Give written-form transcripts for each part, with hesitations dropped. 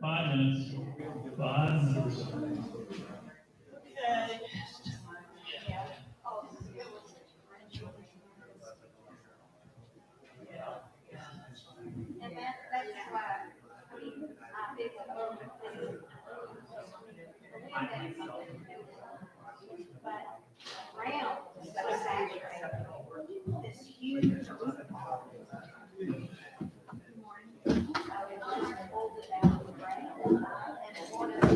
5 minutes. 5 minutes. Okay. And that's why, I think but round is so saturated. This huge. So it just pulls it out of the ground. And it's one of the.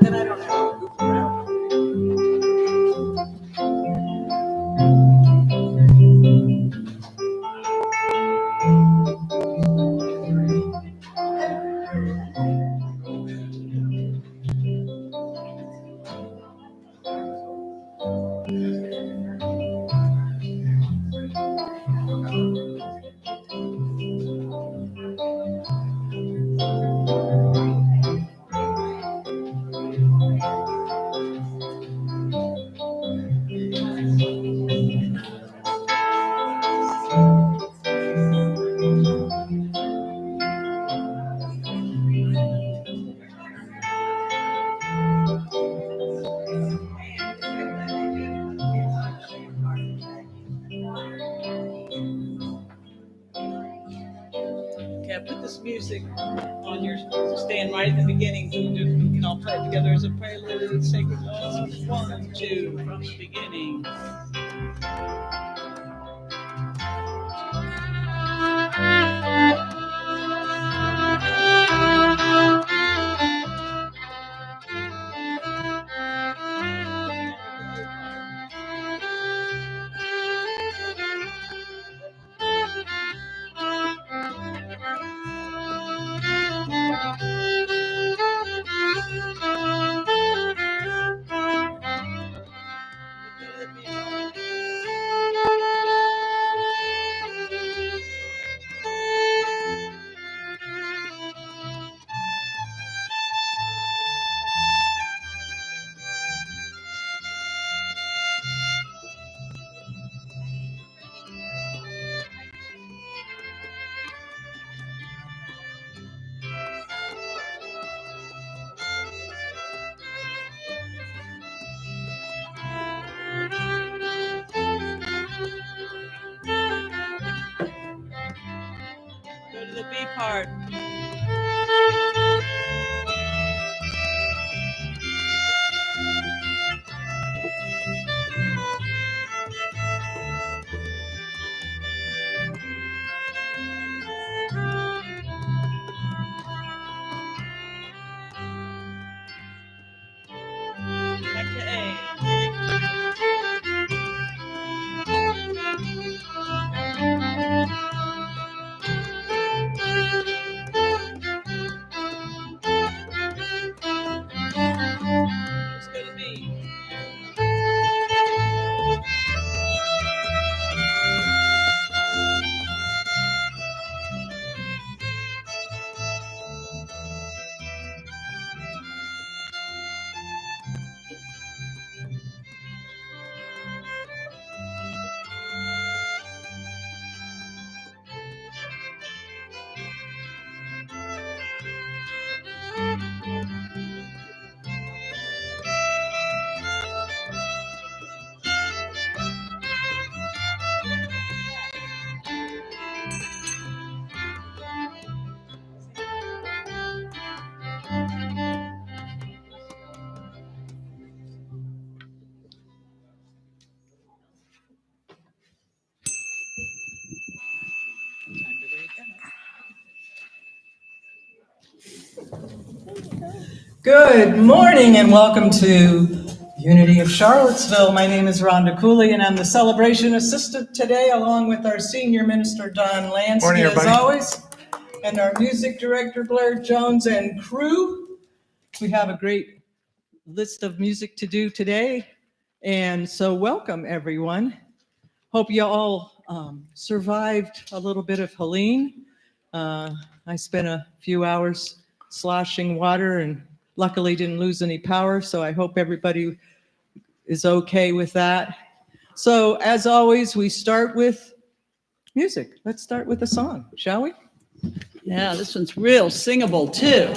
Then I don't have to move around. Okay, I put this music on your stand right at the beginning. We can all play it together as a prelude. Sacred Love. 1, 2, from the beginning. Good morning and welcome to Unity of Charlottesville. My name is Rhonda Cooley and I'm the celebration assistant today along with our senior minister Don Lansky Morning, as everybody. always, and our music director Blair Jones and crew. We have a great list of music to do today, and so welcome everyone. Hope you all survived a little bit of Helene. I spent a few hours sloshing water and luckily didn't lose any power, so I hope everybody is okay with that. So as always, we start with music. Let's start with a song, shall we? Yeah, this one's real singable too.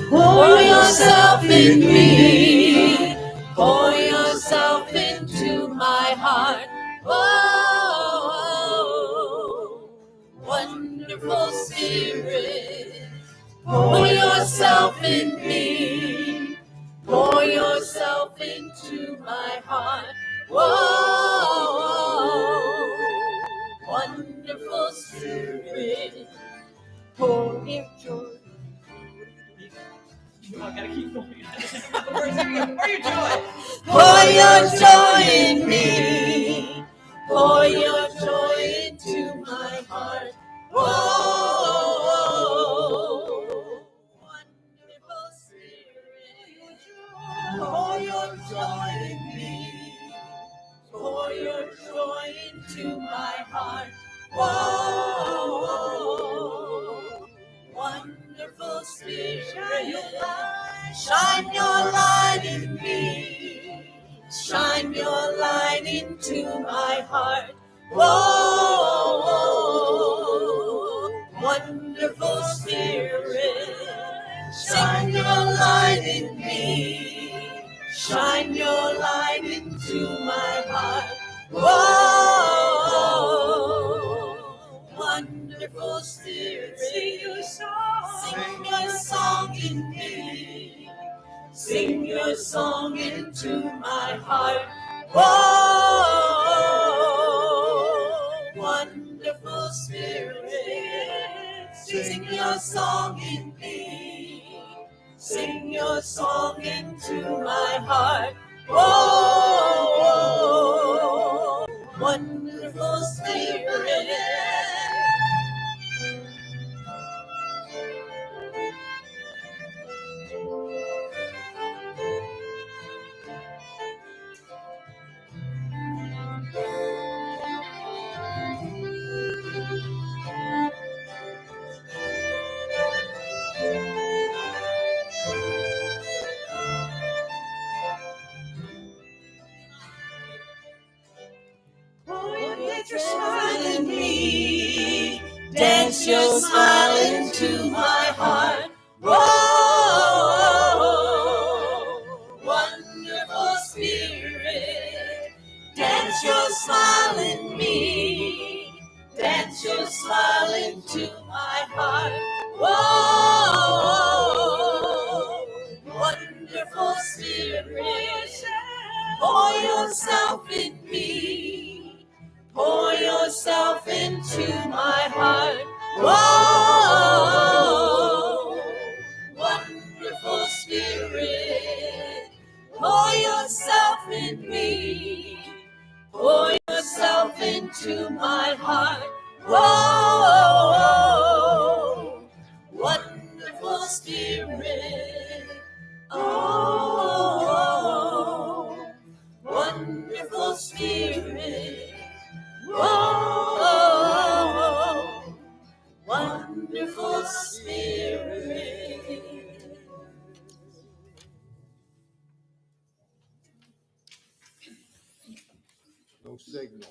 Pour yourself in me, pour yourself into my heart. Oh, wonderful Spirit, pour yourself in me, pour yourself into my heart. Whoa, wonderful Spirit, pour your joy. I gotta keep going. Pour your joy. Pour your joy in me, pour your joy into my heart. Whoa, wonderful Spirit, pour your joy in me, pour your joy into my heart. Whoa, wonderful Spirit, shine your light in me, shine your light into my heart. Whoa, wonderful Spirit, shine your light in me, shine your light into my heart. Whoa, wonderful Spirit, sing your song in me, sing your song into my heart. Whoa, wonderful Spirit, sing your song in me, sing your song into my heart. Whoa, wonderful Spirit. Dance your smile in me, dance your smile into my heart. Whoa, wonderful Spirit, dance your smile in me, dance your smile into my heart. Whoa, wonderful Spirit, pour yourself in me, pour yourself into my heart. Whoa, wonderful Spirit, pour yourself in me, pour yourself into my heart. Whoa, wonderful Spirit. Oh, wonderful Spirit. Whoa, wonderful Spirit. No signal.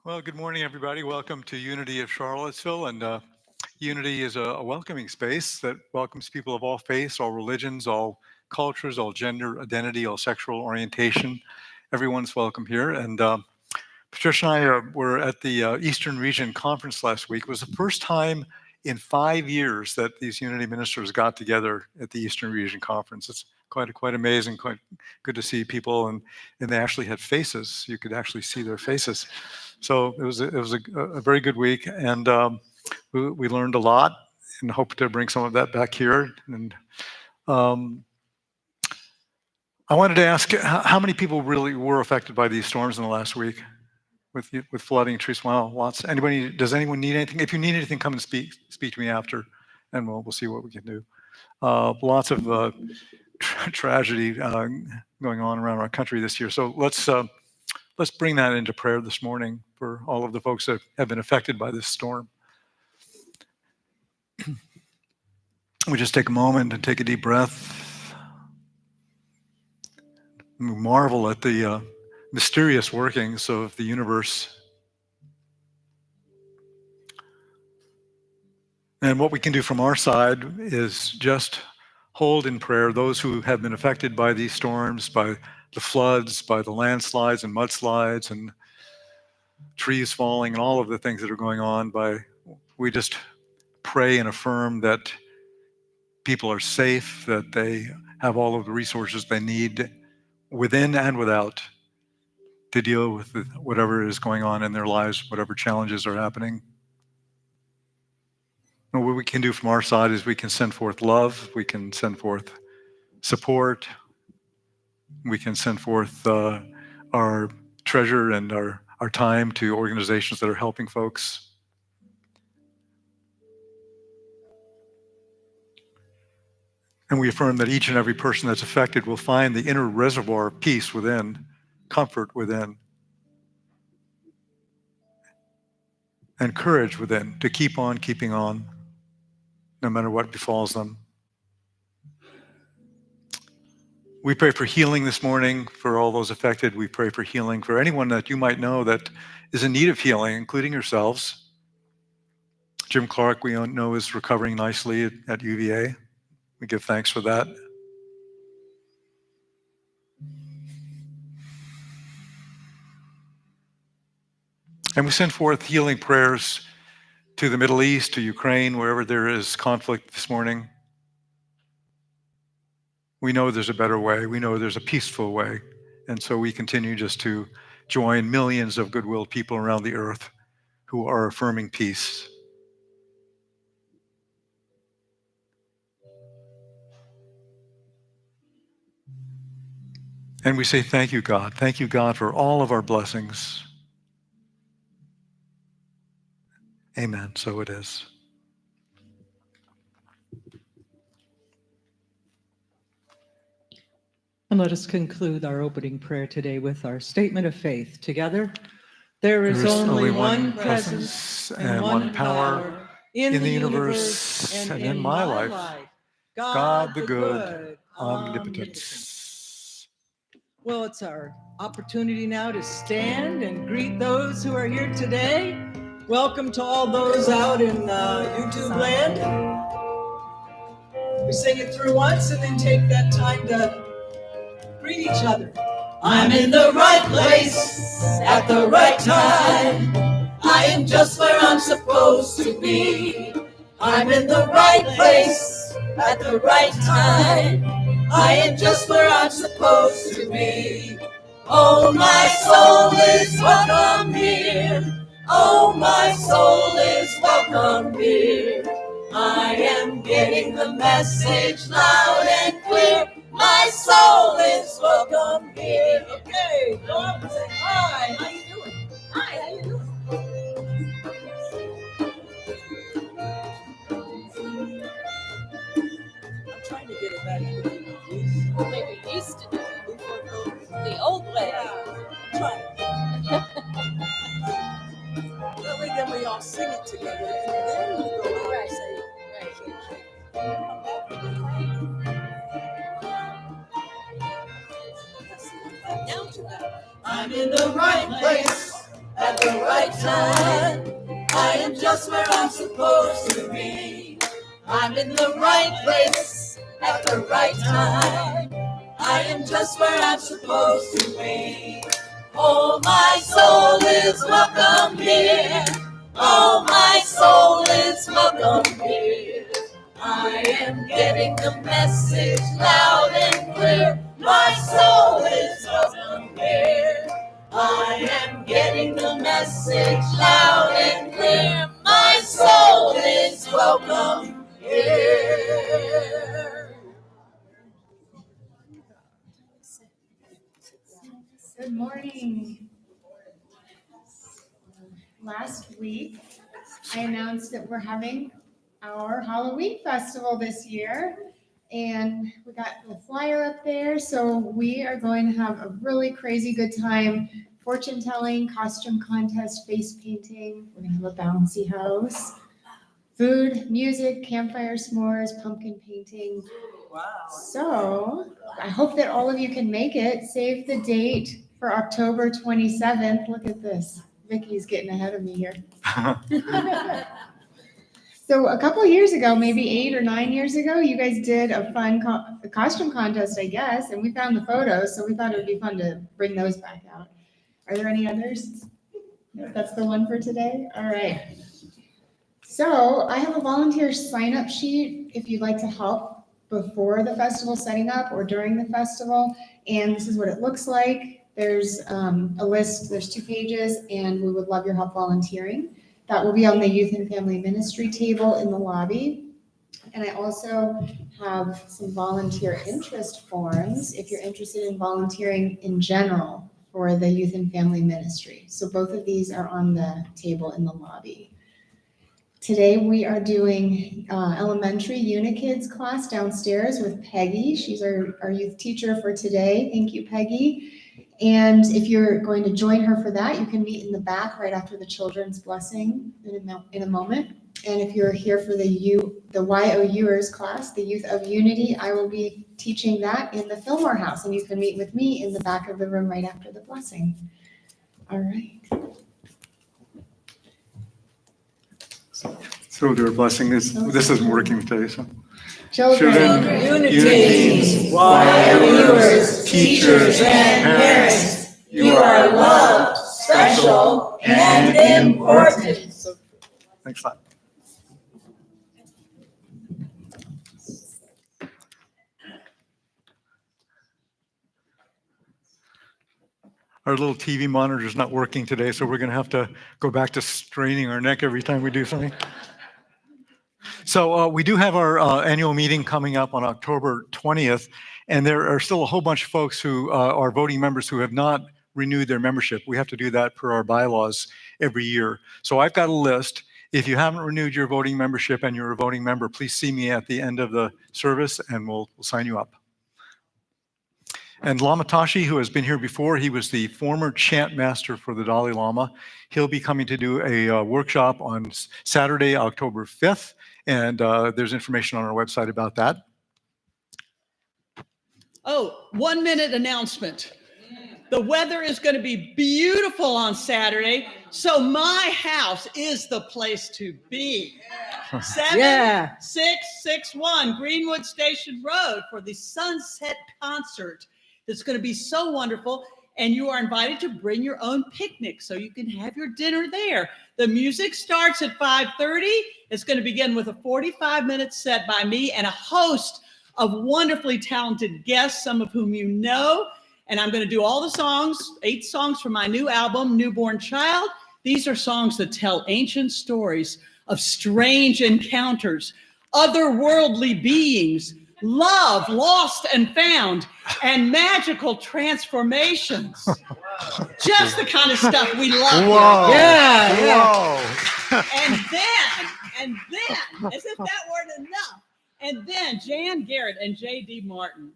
Well, good morning, everybody. Welcome to Unity of Charlottesville. And Unity is a welcoming space that welcomes people of all faiths, all religions, all cultures, all gender identity, all sexual orientation. Everyone's welcome here. And Patricia and I were at the Eastern Region Conference last week. It was the first time in 5 years that these Unity ministers got together at the Eastern Region Conference. It's quite amazing, quite good to see people, and they actually had faces. You could actually see their faces. So it was a very good week, and we learned a lot, and hope to bring some of that back here. And I wanted to ask, how many people really were affected by these storms in the last week? With flooding, trees, well, lots. Does anyone need anything? If you need anything, come and speak to me after, and we'll see what we can do. Lots of tragedy going on around our country this year. So let's bring that into prayer this morning for all of the folks that have been affected by this storm. We just take a moment and take a deep breath. We marvel at the mysterious workings of the universe. And what we can do from our side is just hold in prayer those who have been affected by these storms, by the floods, by the landslides and mudslides and trees falling and all of the things that are going on. We just pray and affirm that people are safe, that they have all of the resources they need within and without to deal with whatever is going on in their lives, whatever challenges are happening. And what we can do from our side is we can send forth love, we can send forth support, we can send forth our treasure and our time to organizations that are helping folks. And we affirm that each and every person that's affected will find the inner reservoir of peace within, comfort within, and courage within to keep on keeping on, no matter what befalls them. We pray for healing this morning for all those affected. We pray for healing for anyone that you might know that is in need of healing, including yourselves. Jim Clark, we know, is recovering nicely at UVA. We give thanks for that. And we send forth healing prayers to the Middle East, to Ukraine, wherever there is conflict this morning. We know there's a better way. We know there's a peaceful way. And so we continue just to join millions of goodwill people around the earth who are affirming peace. And we say, thank you, God. Thank you, God, for all of our blessings. Amen. So it is. And let us conclude our opening prayer today with our statement of faith. Together, there is only one presence and one power in the universe and in my life, God the good, omnipotent. Well, it's our opportunity now to stand and greet those who are here today. Welcome to all those out in YouTube land. We sing it through once and then take that time to greet each other. I'm in the right place at the right time. I am just where I'm supposed to be. I'm in the right place at the right time. I am just where I'm supposed to be. Oh, my soul is welcome here. Oh, my soul is welcome here. I am getting the message loud and clear. My soul is welcome here. Okay, go up and say hi. How you doing? Hi, how you doing? I'm trying to get it back to The way we used to do it, the old way. I'm trying. That way then we all sing it together and then we go out and say, I'm in the right place at the right right time. I am just where I'm supposed to be. I'm in the right place at the right time. I am just where I'm supposed to be. Oh, my soul is welcome here. Oh, my soul is welcome here. I am getting the message loud and clear. My soul is welcome here. I am getting the message loud and clear. My soul is welcome here. Good morning. Last week, I announced that we're having our Halloween festival this year. And we got the flyer up there. So we are going to have a really crazy good time. Fortune telling, costume contest, face painting. We're going to have a bouncy house. Food, music, campfire s'mores, pumpkin painting. Wow. So I hope that all of you can make it. Save the date for October 27th. Look at this. Vicky's getting ahead of me here. So a couple of years ago, maybe 8 or 9 years ago, you guys did a fun costume contest, I guess, and we found the photos, so we thought it would be fun to bring those back out. Are there any others? That's the one for today? All right. So I have a volunteer sign-up sheet if you'd like to help before the festival setting up or during the festival. And this is what it looks like. There's a list, there's 2 pages, and we would love your help volunteering. That will be on the Youth and Family Ministry table in the lobby. And I also have some volunteer interest forms if you're interested in volunteering in general for the Youth and Family Ministry. So both of these are on the table in the lobby. Today we are doing elementary Unikids class downstairs with Peggy. She's our youth teacher for today. Thank you, Peggy. And if you're going to join her for that, you can meet in the back right after the children's blessing in a moment. And if you're here for the YOUers class, the Youth of Unity, I will be teaching that in the Fillmore House, and you can meet with me in the back of the room right after the blessing. All right. So we'll do a blessing. This isn't working today, so. Children, Unities, YOUers, teachers, and parents, you are loved, special, and important. Thanks a lot. Our little TV monitor is not working today, so we're going to have to go back to straining our neck every time we do something. So we do have our annual meeting coming up on October 20th, and there are still a whole bunch of folks who are voting members who have not renewed their membership. We have to do that per our bylaws every year. So I've got a list. If you haven't renewed your voting membership and you're a voting member, please see me at the end of the service and we'll sign you up. And Lama Tashi, who has been here before, he was the former chant master for the Dalai Lama. He'll be coming to do a workshop on Saturday, October 5th. And there's information on our website about that. Oh, 1 minute announcement. The weather is going to be beautiful on Saturday, so my house is the place to be. 7661 Greenwood Station Road for the Sunset Concert. It's going to be so wonderful, and you are invited to bring your own picnic so you can have your dinner there. The music starts at 5:30. It's going to begin with a 45-minute set by me and a host of wonderfully talented guests, some of whom you know. And I'm going to do all the songs, 8 songs from my new album, Newborn Child. These are songs that tell ancient stories of strange encounters, otherworldly beings, love lost and found, and magical transformations. Just the kind of stuff we love. Whoa. Yeah. And then, as if that weren't enough, and then Jan Garrett and J.D. Martin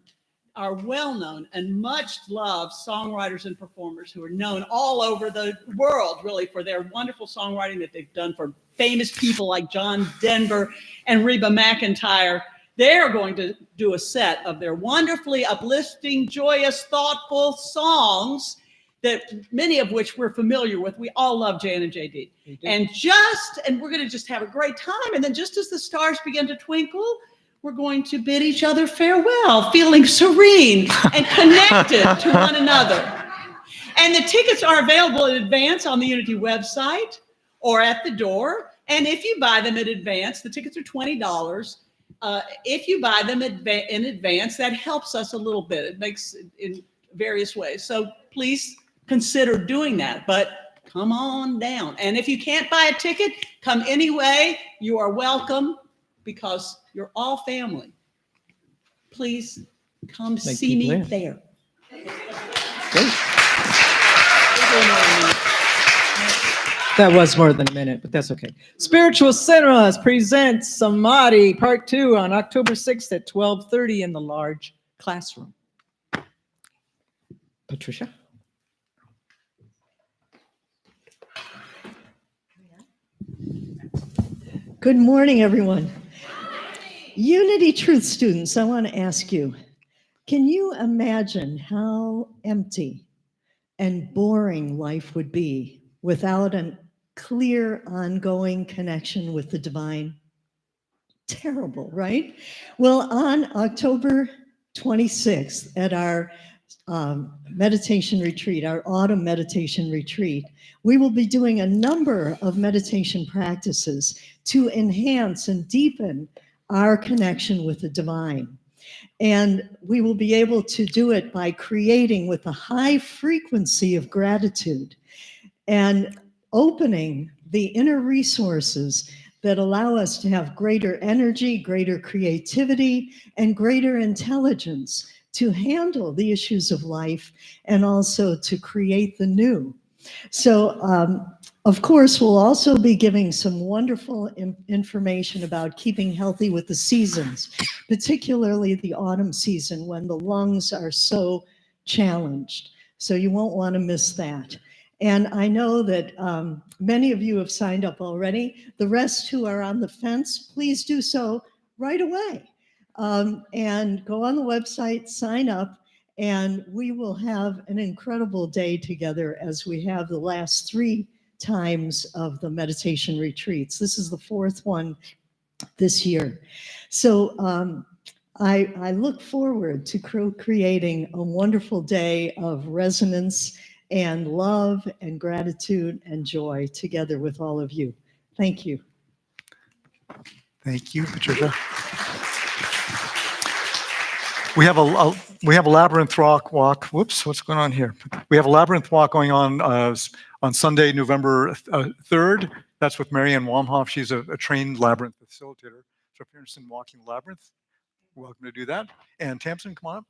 are well-known and much-loved songwriters and performers who are known all over the world, really, for their wonderful songwriting that they've done for famous people like John Denver and Reba McEntire. They're going to do a set of their wonderfully uplifting, joyous, thoughtful songs that many of which we're familiar with. We all love Jan and JD. And we're going to just have a great time. And then just as the stars begin to twinkle, we're going to bid each other farewell, feeling serene and connected to one another. And the tickets are available in advance on the Unity website or at the door. And if you buy them in advance, the tickets are $20. If you buy them in advance, that helps us a little bit. It makes it in various ways. So please consider doing that. But come on down. And if you can't buy a ticket, come anyway. You are welcome because you're all family. Please come see me there. Great. That was more than a minute, but that's okay. Spiritual Cinemas presents Samadhi Part 2 on October 6th at 12:30 in the large classroom. Patricia? Good morning, everyone. Unity Truth students, I want to ask you, can you imagine how empty and boring life would be without a clear, ongoing connection with the divine? Terrible, right? Well, on October 26th at our meditation retreat, our autumn meditation retreat, we will be doing a number of meditation practices to enhance and deepen our connection with the divine. And we will be able to do it by creating with a high frequency of gratitude and opening the inner resources that allow us to have greater energy, greater creativity, and greater intelligence to handle the issues of life and also to create the new. So, of course, we'll also be giving some wonderful information about keeping healthy with the seasons, particularly the autumn season when the lungs are so challenged. So you won't want to miss that. And I know that many of you have signed up already. The rest who are on the fence, please do so right away. And go on the website, sign up, and we will have an incredible day together as we have the last 3 times of the meditation retreats. This is the 4th one this year. So I look forward to creating a wonderful day of resonance and love and gratitude and joy together with all of you. Thank you. Thank you, Patricia. We have a labyrinth walk. Whoops, what's going on here? We have a labyrinth walk going on Sunday, November 3rd. That's with Marianne Wamhoff. She's a trained labyrinth facilitator. So if you're interested in walking the labyrinth, you're welcome to do that. And Tamsin, come on up.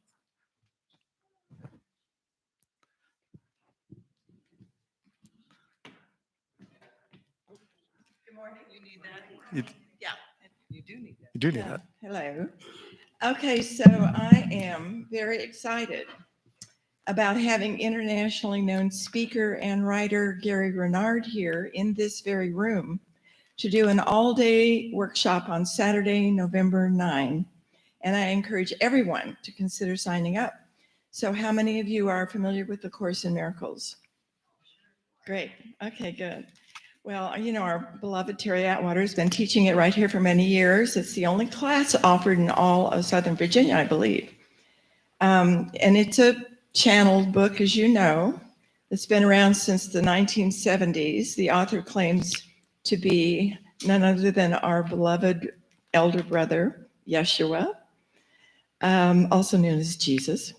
Good morning. You need that? Yeah. You do need that. You do need that. Hello. Okay, so I am very excited about having internationally known speaker and writer Gary Renard here in this very room to do an all-day workshop on Saturday, November 9. And I encourage everyone to consider signing up. So how many of you are familiar with the Course in Miracles? Great. Okay, good. Well, you know, our beloved Terry Atwater has been teaching it right here for many years. It's the only class offered in all of Southern Virginia, I believe. And it's a channeled book, as you know. It's been around since the 1970s. The author claims to be none other than our beloved elder brother, Yeshua, also known as Jesus.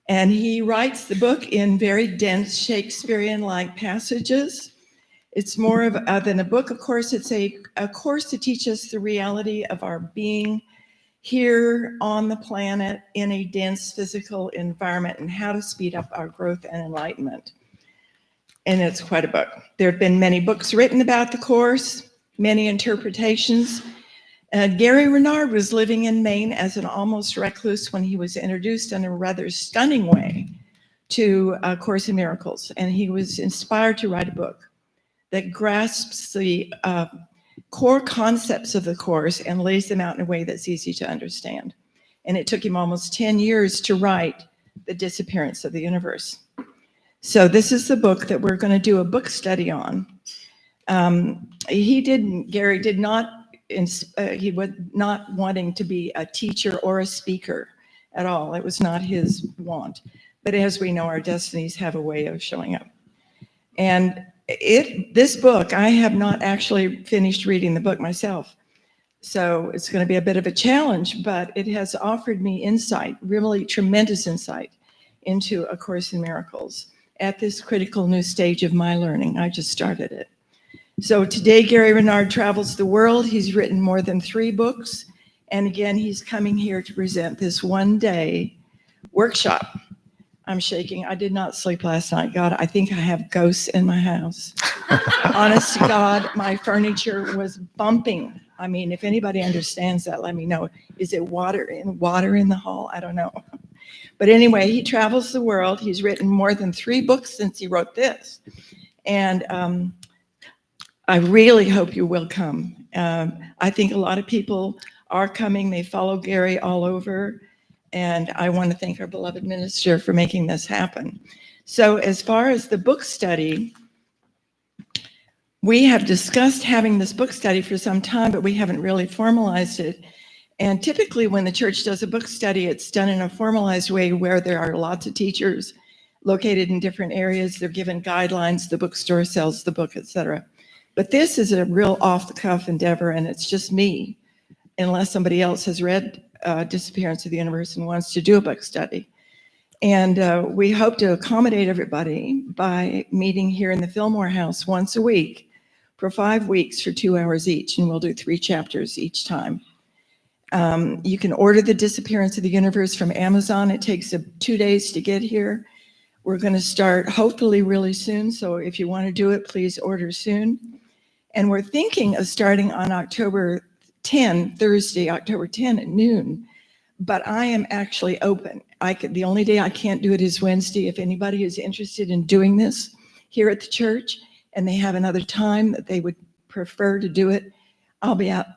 And he writes the book in very dense Shakespearean-like passages. It's more than a book, of course. It's a course to teach us the reality of our being here on the planet in a dense physical environment and how to speed up our growth and enlightenment. And it's quite a book. There have been many books written about the Course, many interpretations. Gary Renard was living in Maine as an almost recluse when he was introduced in a rather stunning way to A Course in Miracles. And he was inspired to write a book that grasps the core concepts of the Course and lays them out in a way that's easy to understand. And it took him almost 10 years to write The Disappearance of the Universe. So this is the book that we're going to do a book study on. Gary did not, he was not wanting to be a teacher or a speaker at all. It was not his want. But as we know, our destinies have a way of showing up. And this book, I have not actually finished reading the book myself. So it's going to be a bit of a challenge, but it has offered me insight, really tremendous insight into A Course in Miracles at this critical new stage of my learning. I just started it. So today, Gary Renard travels the world. He's written more than 3 books. And again, he's coming here to present this one-day workshop. I'm shaking. I did not sleep last night. God, I think I have ghosts in my house. Honest to God, my furniture was bumping. I mean, if anybody understands that, let me know. Is it water in the hall? I don't know. But anyway, he travels the world. He's written more than 3 books since he wrote this. And I really hope you will come. I think a lot of people are coming. They follow Gary all over. And I want to thank our beloved minister for making this happen. So as far as the book study, we have discussed having this book study for some time, but we haven't really formalized it. And typically when the church does a book study, it's done in a formalized way where there are lots of teachers located in different areas. They're given guidelines, the bookstore sells the book, etc. But this is a real off-the-cuff endeavor, and it's just me, unless somebody else has read Disappearance of the Universe and wants to do a book study. And we hope to accommodate everybody by meeting here in the Fillmore House once a week for 5 weeks for 2 hours each, and we'll do 3 chapters each time. You can order the Disappearance of the Universe from Amazon. It takes 2 days to get here. We're going to start hopefully really soon, so if you want to do it, please order soon. And we're thinking of starting on October 10, Thursday, October 10 at noon. But I am actually open. The only day I can't do it is Wednesday. If anybody is interested in doing this here at the church and they have another time that they would prefer to do it, I'll be out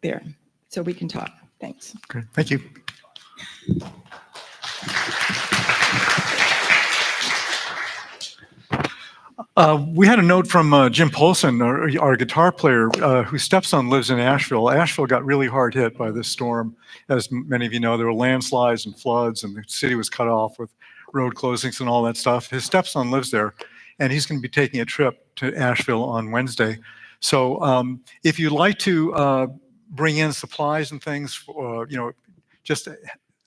there so we can talk. Thanks. Okay, thank you. We had a note from Jim Polson, our guitar player, whose stepson lives in Asheville. Asheville got really hard hit by this storm. As many of you know, there were landslides and floods, and the city was cut off with road closings and all that stuff. His stepson lives there, and he's going to be taking a trip to Asheville on Wednesday. So if you'd like to bring in supplies and things, just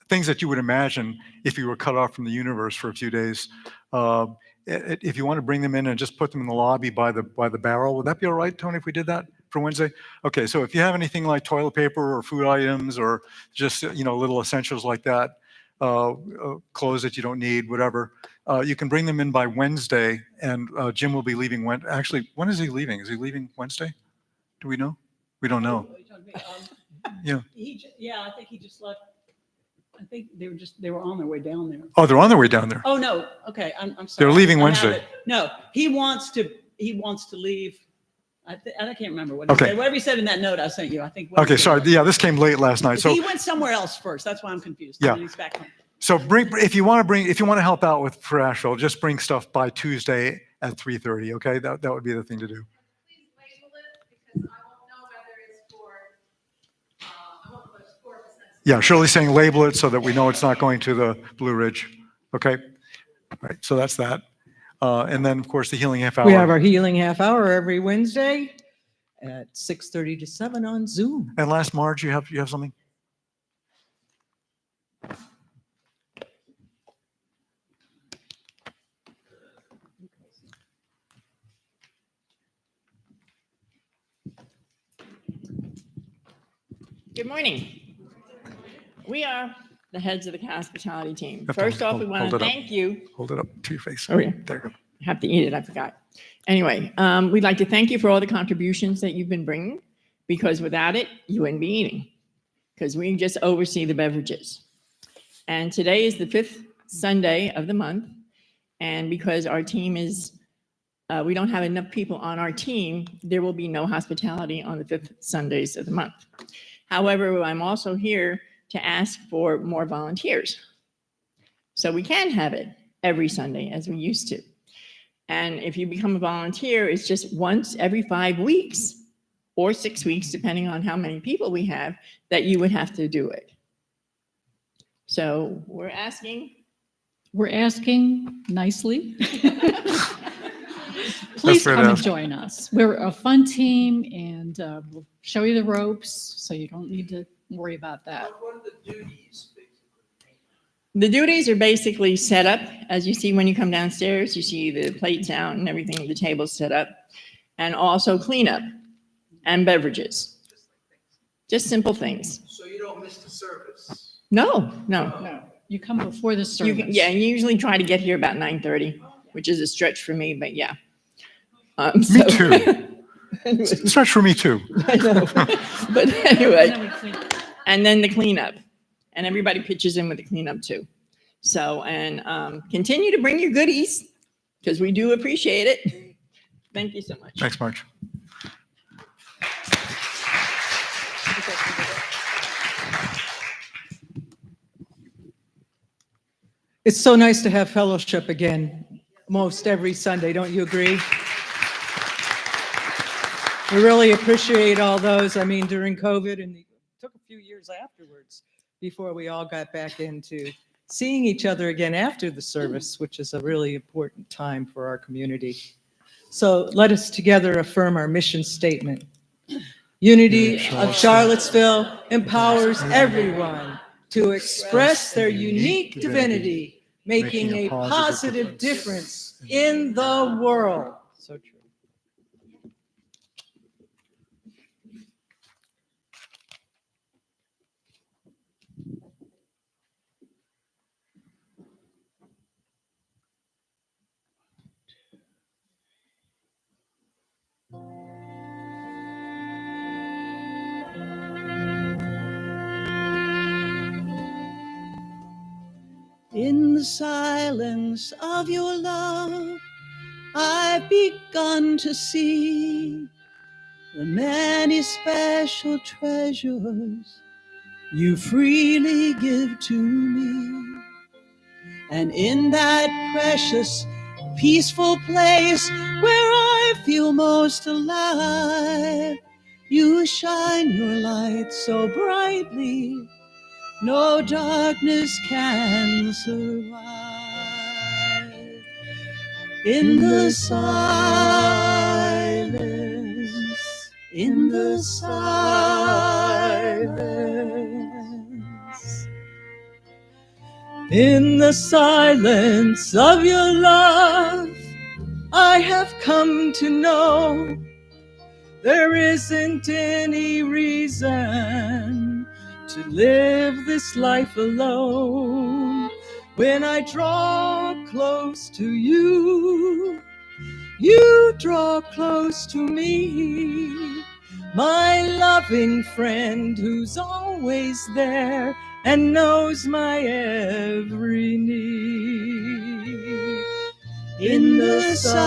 things that you would imagine if you were cut off from the universe for a few days, if you want to bring them in and just put them in the lobby by the barrel, would that be all right, Tony, if we did that for Wednesday? Okay, so if you have anything like toilet paper or food items or just little essentials like that, clothes that you don't need, whatever, you can bring them in by Wednesday, and Jim will be leaving. Actually, when is he leaving? Is he leaving Wednesday? Do we know? We don't know. Yeah. I think he just left. I think they were on their way down there. Oh, they're on their way down there. Oh, no. Okay. I'm sorry. They're leaving I'm out of Wednesday. it. No, he wants to leave. I can't remember what he Okay. said. Whatever he said in that note I sent you, I think. Okay, sorry. Yeah, this came late last night. So he went somewhere else first. That's why I'm confused. Yeah. And he's back home. So if you want to help out for Asheville, just bring stuff by Tuesday at 3:30. Okay, that would be the thing to do. Please label it because I won't know whether it's for, I won't put a score. Yeah, Shirley's saying label it so that we know it's not going to the Blue Ridge. Okay, all right. So that's that, and then of course the healing half hour. We have our healing half hour every Wednesday at 6:30 to 7 on Zoom. And last March, you have something. Good morning. We are the heads of the hospitality team. Have to First off, hold- we want hold to it up. thank you. Hold it up to your face. Oh, yeah. There you go. I have to eat it. I forgot. Anyway, we'd like to thank you for all the contributions that you've been bringing, because without it, you wouldn't be eating, because we just oversee the beverages. And today is the 5th Sunday of the month. And because our team is, we don't have enough people on our team, there will be no hospitality on the 5th Sundays of the month. However, I'm also here to ask for more volunteers, so we can have it. every Sunday as we used to. And if you become a volunteer, it's just once every 5 weeks or 6 weeks, depending on how many people we have, that you would have to do it. So we're asking. We're asking nicely. Please fair come to and ask. join us. We're a fun team and we'll show you the ropes, so you don't need to worry about that. What are the duties? The duties are basically set up. As you see when you come downstairs, you see the plates out and everything, the table's set up. And also cleanup and beverages. Just simple things. So you don't miss the service? No. No, you come before the You service. can, yeah, you usually try to get here about 9:30, which is a stretch for me, but yeah. Me too. Stretch for me too. I know. But And anyway, then we clean up. and then the cleanup. And everybody pitches in with the cleanup too. So, and continue to bring your goodies because we do appreciate it. Thank you so much. Thanks, Marge. It's so nice to have fellowship again, most every Sunday, don't you agree? We really appreciate all those. I mean, during COVID, and it took a few years afterwards before we all got back into seeing each other again after the service, which is a really important time for our community. So let us together affirm our mission statement. Unity of Charlottesville empowers everyone to express their unique divinity, making a positive difference in the world. So true. In the silence of your love, I've begun to see the many special treasures you freely give to me. And in that precious, peaceful place where I feel most alive, you shine your light so brightly, no darkness can survive. In the silence, in the silence, in the silence of your love, I have come to know there isn't any reason to live this life alone. When I draw close to you, you draw close to me. My loving friend who's always there and knows my every need. In the silence,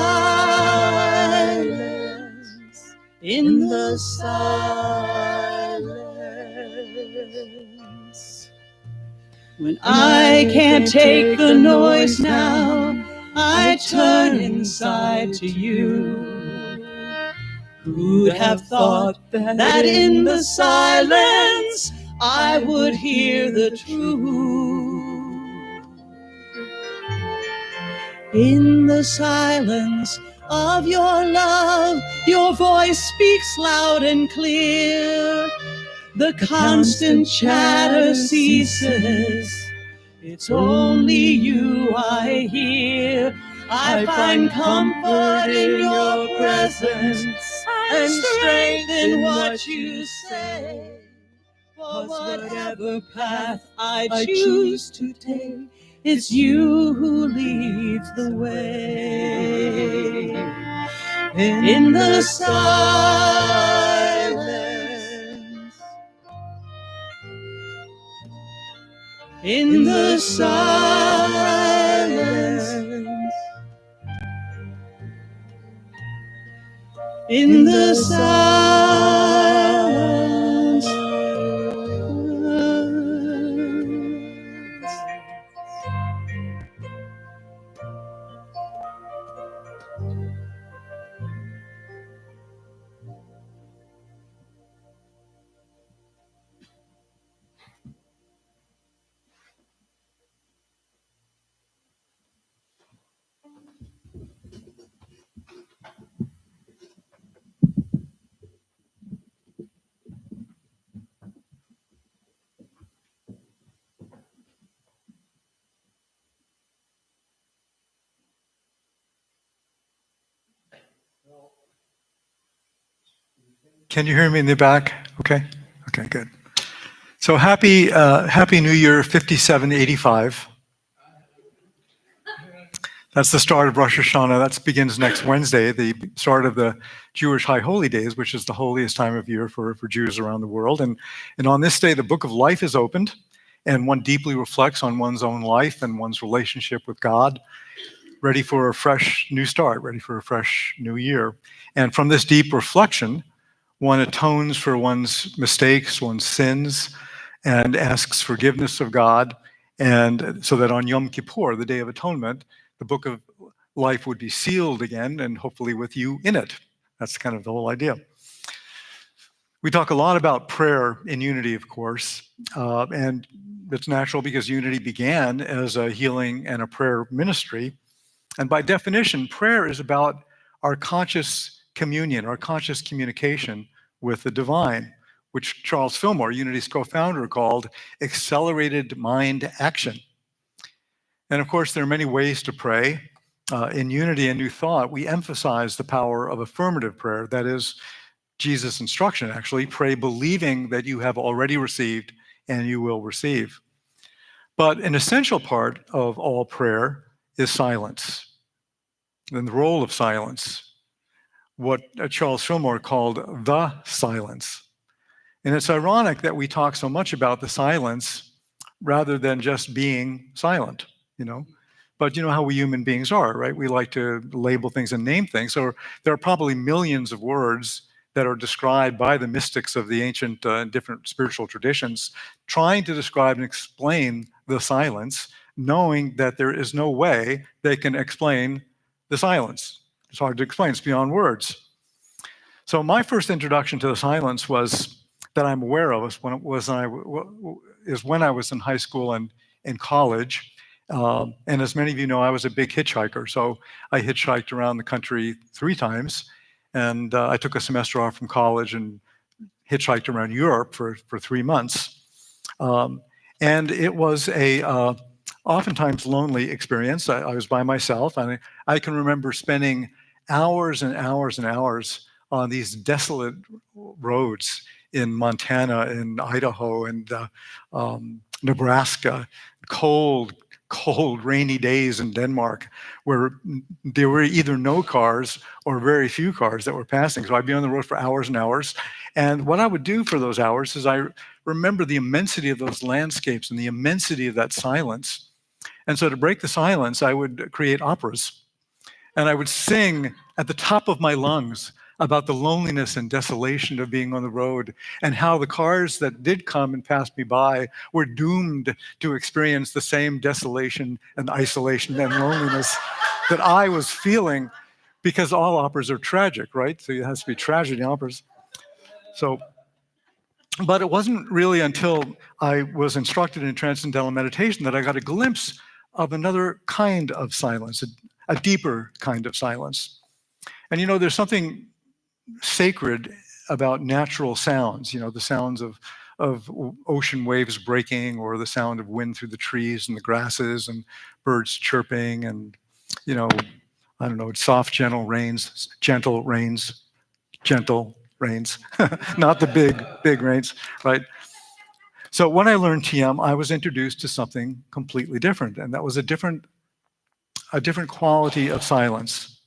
in the silence. When I can't take the noise now, I turn inside to you. Who'd have thought that in the silence I would hear the truth? In the silence of your love, your voice speaks loud and clear. The constant chatter ceases. It's only you I hear. I find comfort in your presence and strength in what you say. For whatever path I choose to take, it's you who leads the way. In the silence, in the silence, in the silence. Can you hear me in the back? Okay. Okay, good. So happy New Year 5785. That's the start of Rosh Hashanah. That begins next Wednesday, the start of the Jewish High Holy Days, which is the holiest time of year for Jews around the world. And on this day, the book of life is opened, and one deeply reflects on one's own life and one's relationship with God, ready for a fresh new start, ready for a fresh new year. And from this deep reflection, one atones for one's mistakes, one's sins, and asks forgiveness of God. And so that on Yom Kippur, the Day of Atonement, the book of life would be sealed again, and hopefully with you in it. That's kind of the whole idea. We talk a lot about prayer in Unity, of course, and it's natural because Unity began as a healing and a prayer ministry. And by definition, prayer is about our conscious communion, our conscious communication with the divine, which Charles Fillmore, Unity's co-founder, called accelerated mind action. And of course, there are many ways to pray. In Unity and New Thought, we emphasize the power of affirmative prayer. That is Jesus' instruction, actually. Pray believing that you have already received and you will receive. But an essential part of all prayer is silence, and the role of silence, what Charles Fillmore called the silence. And it's ironic that we talk so much about the silence rather than just being silent, you know. But you know how we human beings are, right? We like to label things and name things. So there are probably millions of words that are described by the mystics of the ancient different spiritual traditions, trying to describe and explain the silence, knowing that there is no way they can explain the silence. It's hard to explain, it's beyond words. So my first introduction to the silence that I'm aware of is when I was in high school and in college. And as many of you know, I was a big hitchhiker. So I hitchhiked around the country 3 times. And I took a semester off from college and hitchhiked around Europe for 3 months. And it was a oftentimes lonely experience. I was by myself, and I can remember spending hours and hours and hours on these desolate roads in Montana, in Idaho, and Nebraska, cold, rainy days in Denmark, where there were either no cars or very few cars that were passing. So I'd be on the road for hours and hours. And what I would do for those hours is I remember the immensity of those landscapes and the immensity of that silence. And so to break the silence, I would create operas. And I would sing at the top of my lungs about the loneliness and desolation of being on the road, and how the cars that did come and pass me by were doomed to experience the same desolation and isolation and loneliness that I was feeling, because all operas are tragic, right? So it has to be tragedy operas. So, but it wasn't really until I was instructed in transcendental meditation that I got a glimpse of another kind of silence, a deeper kind of silence. And you know, there's something sacred about natural sounds, you know, the sounds of ocean waves breaking, or the sound of wind through the trees and the grasses, and birds chirping, and, you know, I don't know, soft, gentle rains, not the big rains, right? So when I learned TM, I was introduced to something completely different, and that was a different quality of silence.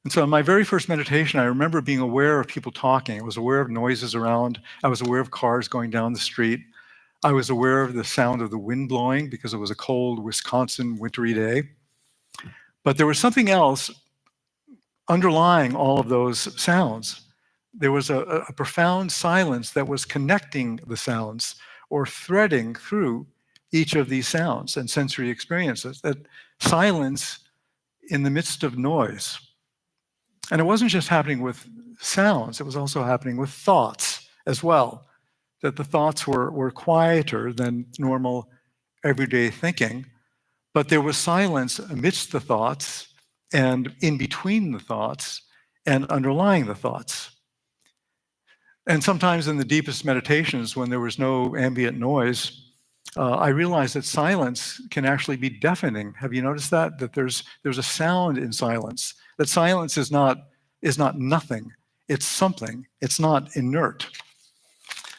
And so in my very first meditation, I remember being aware of people talking. I was aware of noises around. I was aware of cars going down the street. I was aware of the sound of the wind blowing, because it was a cold Wisconsin wintry day. But there was something else underlying all of those sounds. There was a profound silence that was connecting the sounds, or threading through each of these sounds and sensory experiences. That silence in the midst of noise. And it wasn't just happening with sounds, it was also happening with thoughts as well. That the thoughts were quieter than normal everyday thinking, but there was silence amidst the thoughts, and in between the thoughts, and underlying the thoughts. And sometimes in the deepest meditations, when there was no ambient noise, I realized that silence can actually be deafening. Have you noticed that? That there's a sound in silence. That silence is not nothing. It's something. It's not inert.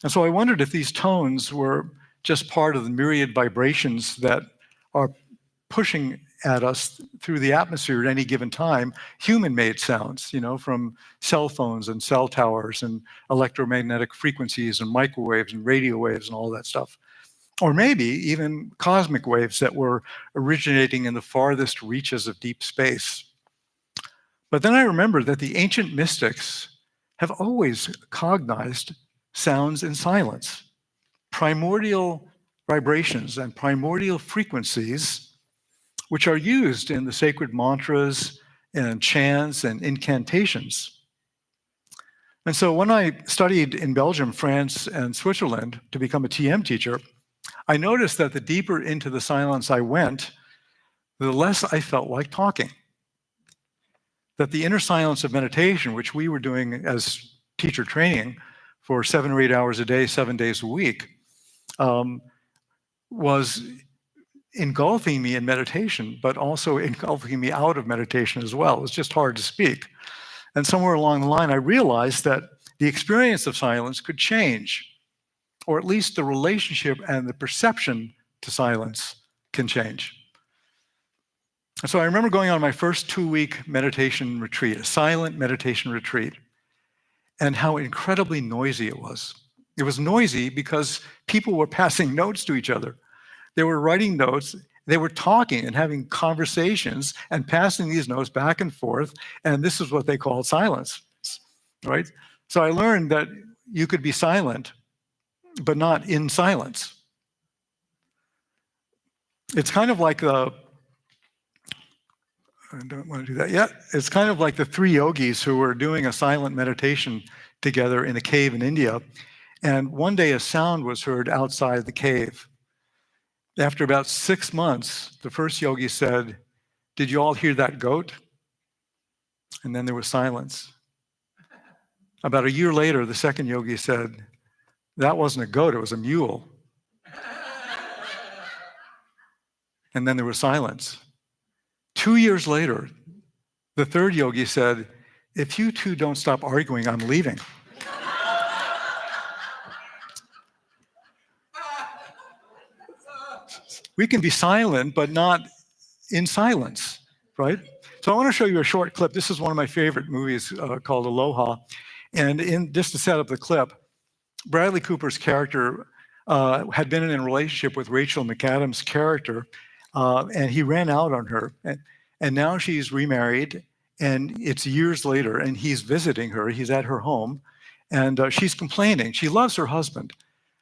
And so I wondered if these tones were just part of the myriad vibrations that are pushing at us through the atmosphere at any given time, human-made sounds, from cell phones and cell towers and electromagnetic frequencies and microwaves and radio waves and all that stuff. Or maybe even cosmic waves that were originating in the farthest reaches of deep space. But then I remembered that the ancient mystics have always cognized sounds in silence. Primordial vibrations and primordial frequencies, which are used in the sacred mantras and chants and incantations. And so when I studied in Belgium, France, and Switzerland to become a TM teacher, I noticed that the deeper into the silence I went, the less I felt like talking. That the inner silence of meditation, which we were doing as teacher training for 7 or 8 hours a day, 7 days a week, was engulfing me in meditation, but also engulfing me out of meditation as well. It was just hard to speak. And somewhere along the line, I realized that the experience of silence could change, or at least the relationship and the perception to silence can change. And so I remember going on my first 2-week meditation retreat, a silent meditation retreat, and how incredibly noisy it was. It was noisy because people were passing notes to each other. They were writing notes, they were talking and having conversations and passing these notes back and forth, and this is what they called silence, right? So I learned that you could be silent, but not in silence. It's kind of like I don't want to do that yet. It's kind of like the 3 yogis who were doing a silent meditation together in a cave in India. And one day a sound was heard outside the cave. After about 6 months, the first yogi said, "Did you all hear that goat?" And then there was silence. About a year later, the second yogi said, "That wasn't a goat, it was a mule." And then there was silence. 2 years later, the third yogi said, "If you two don't stop arguing, I'm leaving." We can be silent, but not in silence, right? So I want to show you a short clip. This is one of my favorite movies called Aloha. And just to set up the clip, Bradley Cooper's character had been in a relationship with Rachel McAdams' character, and he ran out on her. And now she's remarried, and it's years later, and he's visiting her. He's at her home, and she's complaining. She loves her husband,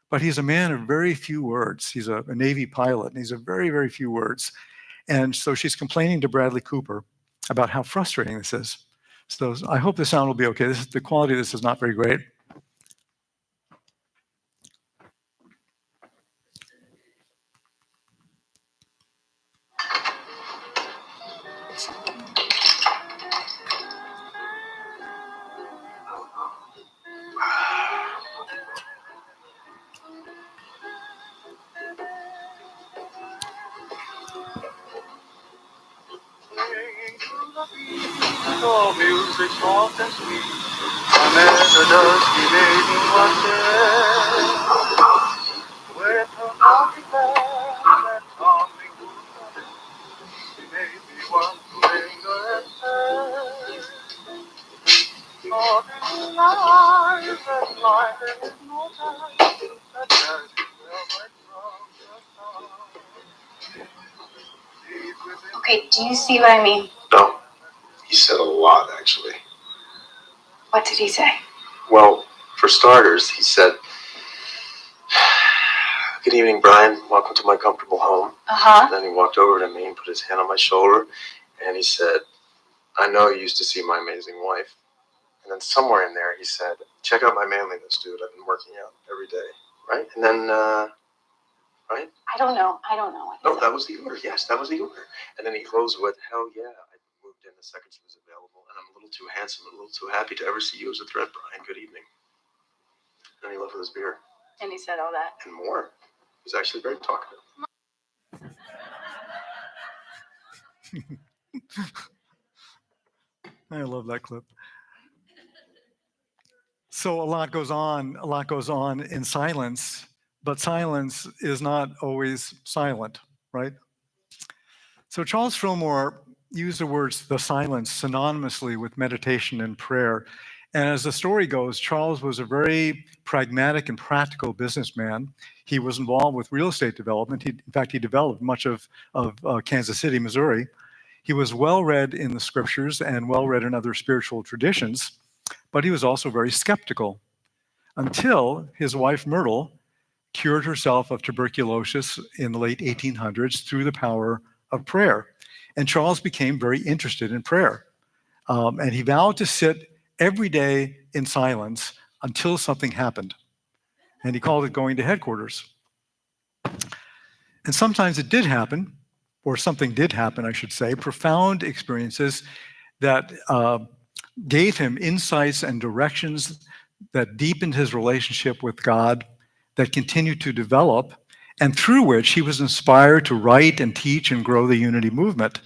but he's a man of very few words. He's a Navy pilot, and he's a very, very few words. And so she's complaining to Bradley Cooper about how frustrating this is. So I hope the sound will be okay. The quality of this is not very great. Oh, music soft and sweet, amid the dusty maiden watches, with her naughty glance and charming good, she made me want to linger and stay. Not in life and life is no time, that as you fell right from the start. Okay, do you see what I mean? No, he said a lot, actually. What did he say? Well, for starters, he said, "Good evening, Brian. Welcome to my comfortable home." Uh-huh. And then he walked over to me and put his hand on my shoulder, and he said, "I know you used to see my amazing wife." And then somewhere in there, he said, "Check out my manliness, dude. I've been working out every day." Right? And then, right? I don't know. No, that was the order. Yes, that was the order. And then he closed with, "Hell yeah, I moved in the second she was available, and I'm a little too handsome and a little too happy to ever see you as a threat, Brian. Good evening." And he left with his beer. And he said all that. And more. He was actually very talkative. I love that clip. So a lot goes on in silence, but silence is not always silent, right? So Charles Fillmore used the words the silence synonymously with meditation and prayer. And as the story goes, Charles was a very pragmatic and practical businessman. He was involved with real estate development. In fact, he developed much of Kansas City, Missouri. He was well read in the scriptures and well read in other spiritual traditions, but he was also very skeptical until his wife Myrtle cured herself of tuberculosis in the late 1800s through the power of prayer. And Charles became very interested in prayer. And he vowed to sit every day in silence until something happened. And he called it going to headquarters. And sometimes it did happen, or something did happen, I should say, profound experiences that gave him insights and directions that deepened his relationship with God, that continued to develop, and through which he was inspired to write and teach and grow the Unity movement.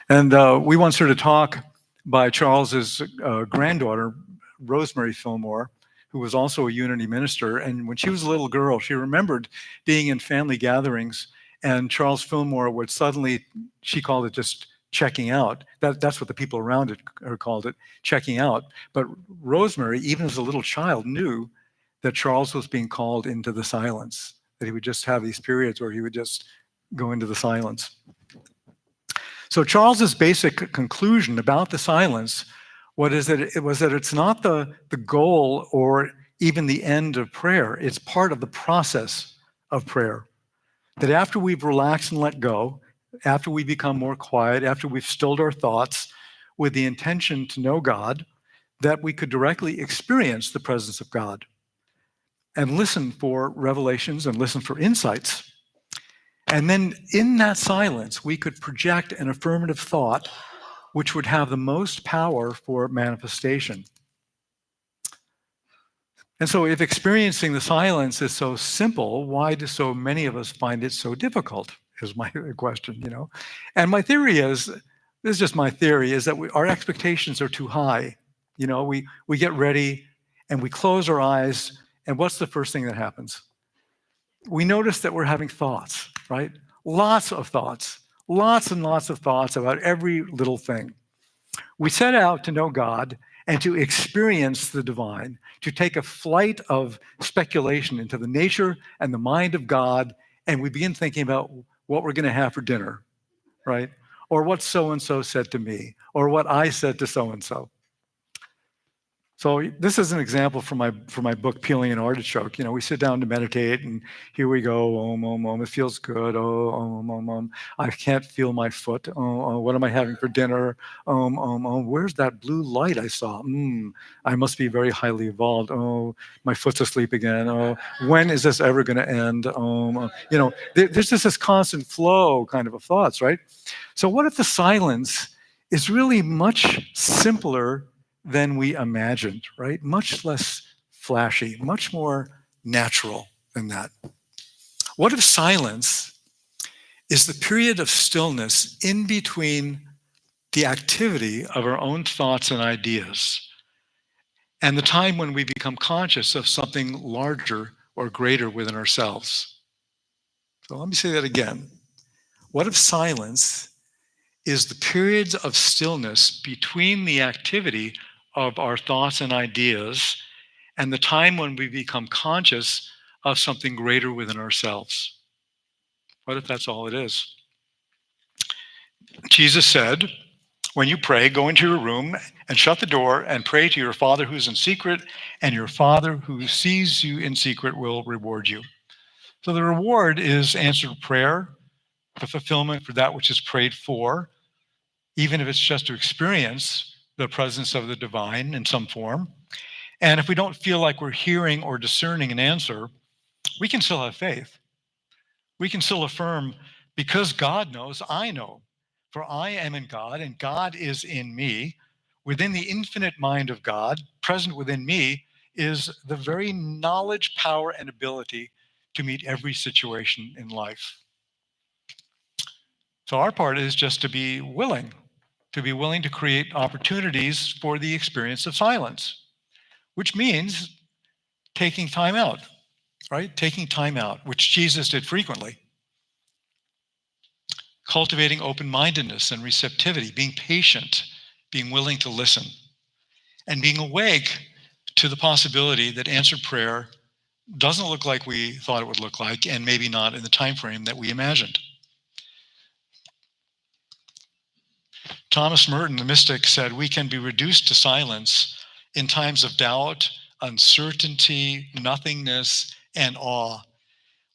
And we once heard a talk by Charles's granddaughter, Rosemary Fillmore, who was also a Unity minister. And when she was a little girl, she remembered being in family gatherings, and Charles Fillmore would suddenly, she called it just checking out. That's what the people around it called it, checking out. But Rosemary, even as a little child, knew that Charles was being called into the silence, that he would just have these periods where he would just go into the silence. So Charles's basic conclusion about the silence was that it's not the goal or even the end of prayer. It's part of the process of prayer. That after we've relaxed and let go, after we become more quiet, after we've stilled our thoughts with the intention to know God, that we could directly experience the presence of God and listen for revelations and listen for insights. And then in that silence, we could project an affirmative thought which would have the most power for manifestation. And so if experiencing the silence is so simple, why do so many of us find it so difficult, is my question, you know? And my theory is, this is just my theory, is that our expectations are too high. You know, we get ready and we close our eyes, and what's the first thing that happens? We notice that we're having thoughts, right? Lots of thoughts, lots and lots of thoughts about every little thing. We set out to know God and to experience the divine, to take a flight of speculation into the nature and the mind of God, and we begin thinking about what we're going to have for dinner, right? Or what so-and-so said to me, or what I said to so-and-so. So this is an example from my book, Peeling an Artichoke. You know, we sit down to meditate, and here we go, om. It feels good. Oh, om. I can't feel my foot. Oh, what am I having for dinner? Om. Where's that blue light I saw? I must be very highly evolved. Oh, my foot's asleep again. Oh, when is this ever going to end? You know, there's just this constant flow kind of thoughts, right? So what if the silence is really much simpler than we imagined, right? Much less flashy, much more natural than that. What if silence is the period of stillness in between the activity of our own thoughts and ideas and the time when we become conscious of something larger or greater within ourselves? So let me say that again. What if silence is the periods of stillness between the activity of our thoughts and ideas and the time when we become conscious of something greater within ourselves? What if that's all it is? Jesus said, when you pray, go into your room and shut the door and pray to your Father who's in secret, and your Father who sees you in secret will reward you. So the reward is answered prayer, the fulfillment for that which is prayed for, even if it's just to experience the presence of the divine in some form. And if we don't feel like we're hearing or discerning an answer, we can still have faith. We can still affirm, because God knows, I know. For I am in God, and God is in me. Within the infinite mind of God, present within me, is the very knowledge, power, and ability to meet every situation in life. So our part is just to be willing to create opportunities for the experience of silence. which means taking time out, right? Taking time out, which Jesus did frequently. Cultivating open-mindedness and receptivity, being patient, being willing to listen, and being awake to the possibility that answered prayer doesn't look like we thought it would look like, and maybe not in the time frame that we imagined. Thomas Merton, the mystic, said we can be reduced to silence in times of doubt, uncertainty, nothingness, and awe.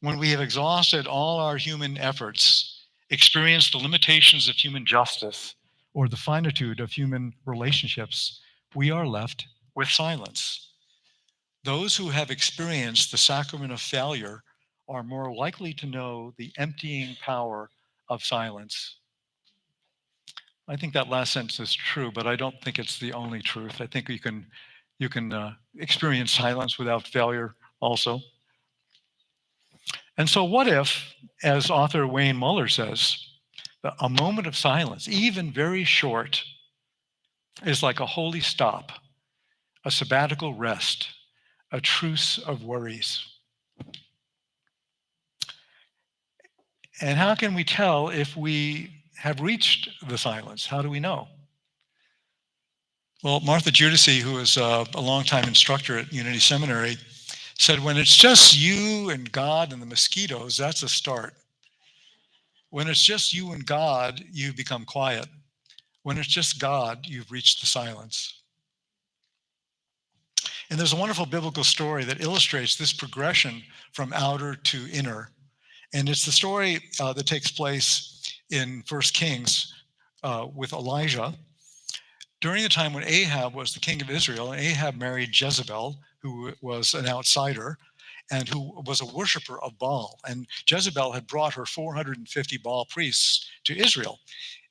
When we have exhausted all our human efforts, experienced the limitations of human justice, or the finitude of human relationships, we are left with silence. Those who have experienced the sacrament of failure are more likely to know the emptying power of silence. I think that last sentence is true, but I don't think it's the only truth. I think you can experience silence without failure also. And so what if, as author Wayne Muller says, a moment of silence, even very short, is like a holy stop, a sabbatical rest, a truce of worries. And how can we tell if we have reached the silence? How do we know? Well, Martha Giudice, who is a longtime instructor at Unity Seminary, said, when it's just you and God and the mosquitoes, that's a start. When it's just you and God, you become quiet. When it's just God, you've reached the silence. And there's a wonderful biblical story that illustrates this progression from outer to inner. And it's the story that takes place in 1 Kings with Elijah. During the time when Ahab was the king of Israel, and Ahab married Jezebel, who was an outsider and who was a worshiper of Baal. And Jezebel had brought her 450 Baal priests to Israel.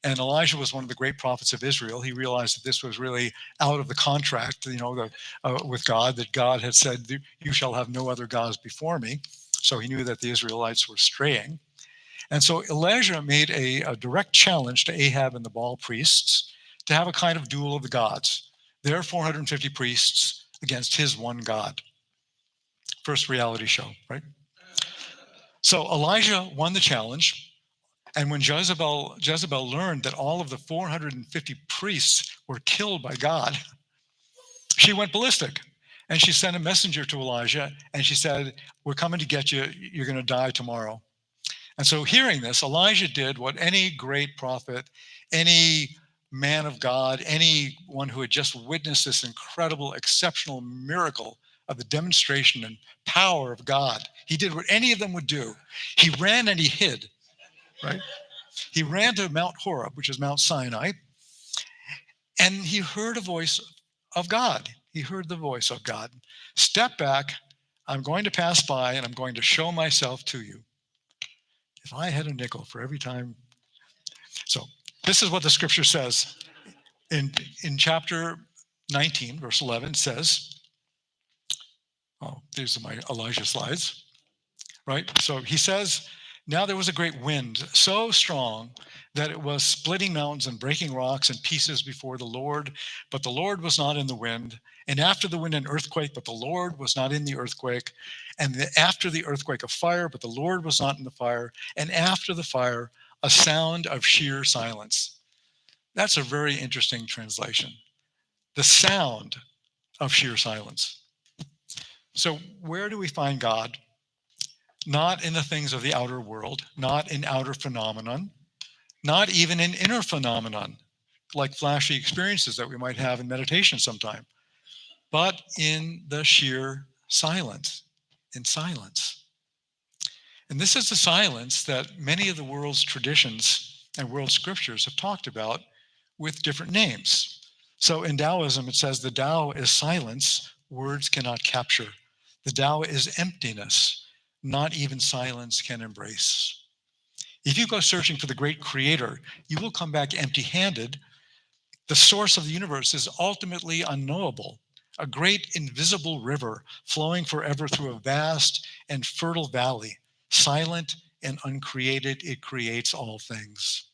And Elijah was one of the great prophets of Israel. He realized that this was really out of the contract, with God, that God had said, you shall have no other gods before me. So he knew that the Israelites were straying. And so Elijah made a direct challenge to Ahab and the Baal priests to have a kind of duel of the gods. Their 450 priests against his one God. First reality show, right? So Elijah won the challenge. And when Jezebel learned that all of the 450 priests were killed by God, she went ballistic. And she sent a messenger to Elijah, and she said, we're coming to get you. You're going to die tomorrow. And so hearing this, Elijah did what any great prophet, any man of God, anyone who had just witnessed this incredible, exceptional miracle of the demonstration and power of God, he did what any of them would do. He ran and he hid, right? He ran to Mount Horeb, which is Mount Sinai, and he heard a voice of God. He heard the voice of God. Step back, I'm going to pass by and I'm going to show myself to you. If I had a nickel for every time. So this is what the scripture says. In chapter 19, verse 11, says, these are my Elijah slides, right? So he says, now there was a great wind, so strong that it was splitting mountains and breaking rocks in pieces before the Lord, but the Lord was not in the wind. And after the wind, an earthquake, but the Lord was not in the earthquake. And after the earthquake, a fire, but the Lord was not in the fire. And after the fire, a sound of sheer silence. That's a very interesting translation. The sound of sheer silence. So where do we find God? Not in the things of the outer world, not in outer phenomenon, not even in inner phenomenon, like flashy experiences that we might have in meditation sometime, but in the sheer silence, in silence. And this is the silence that many of the world's traditions and world scriptures have talked about with different names. So in Taoism, it says the Tao is silence, words cannot capture. The Tao is emptiness, not even silence can embrace. If you go searching for the great creator, you will come back empty-handed. The source of the universe is ultimately unknowable, a great invisible river flowing forever through a vast and fertile valley. Silent and uncreated, it creates all things.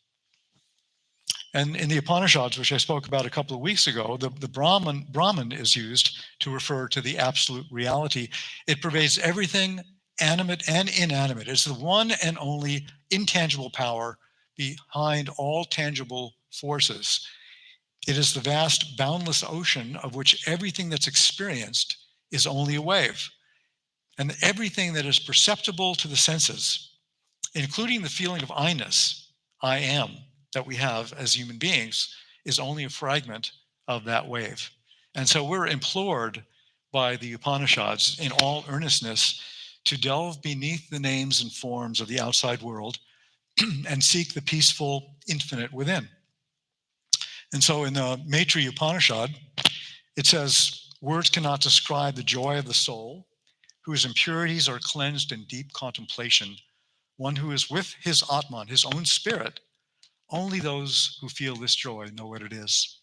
And in the Upanishads, which I spoke about a couple of weeks ago, the Brahman is used to refer to the absolute reality. It pervades everything, animate and inanimate. It's the one and only intangible power behind all tangible forces. It is the vast, boundless ocean of which everything that's experienced is only a wave. And everything that is perceptible to the senses, including the feeling of I-ness, I am, that we have as human beings, is only a fragment of that wave. And so we're implored by the Upanishads in all earnestness to delve beneath the names and forms of the outside world and seek the peaceful infinite within. And so in the Maitri Upanishad, it says, words cannot describe the joy of the soul, whose impurities are cleansed in deep contemplation, one who is with his Atman, his own spirit. Only those who feel this joy know what it is.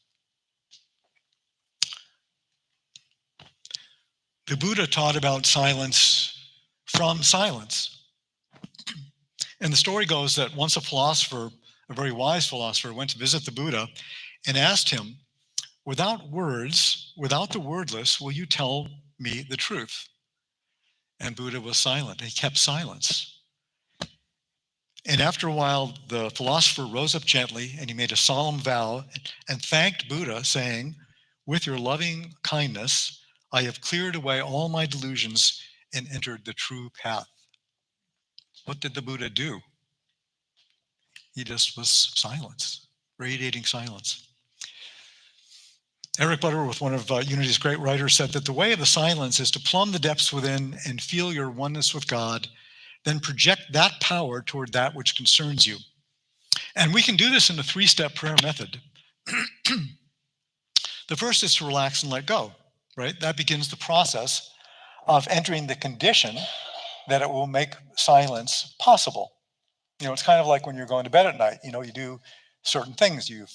The Buddha taught about silence from silence. And the story goes that once a philosopher, a very wise philosopher, went to visit the Buddha and asked him, without words, without the wordless, will you tell me the truth? And Buddha was silent. He kept silence. And after a while, the philosopher rose up gently and he made a solemn vow and thanked Buddha, saying, with your loving kindness, I have cleared away all my delusions and entered the true path. What did the Buddha do? He just was silence, radiating silence. Eric Butterworth, one of Unity's great writers, said that the way of the silence is to plumb the depths within and feel your oneness with God, then project that power toward that which concerns you. And we can do this in a 3-step prayer method. The first is to relax and let go, right? That begins the process of entering the condition that it will make silence possible. You know, it's kind of like when you're going to bed at night, you know, you do certain things. You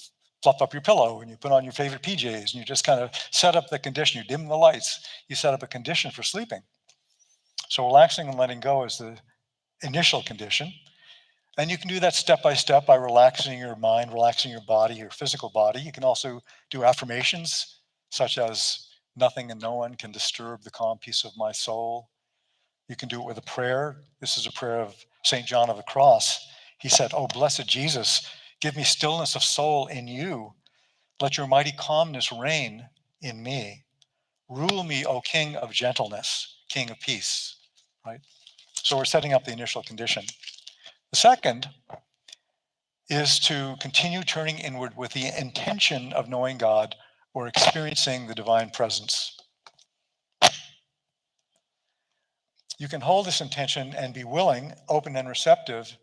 fluff up your pillow and you put on your favorite PJs and you just kind of set up the condition. You dim the lights. You set up a condition for sleeping. So relaxing and letting go is the initial condition. And you can do that step by step by relaxing your mind, relaxing your body, your physical body. You can also do affirmations such as nothing and no one can disturb the calm peace of my soul. You can do it with a prayer. This is a prayer of St. John of the Cross. He said, oh, blessed Jesus, give me stillness of soul in you. Let your mighty calmness reign in me. Rule me, O King of gentleness, King of peace, right? So we're setting up the initial condition. The second is to continue turning inward with the intention of knowing God or experiencing the divine presence. You can hold this intention and be willing, open and receptive,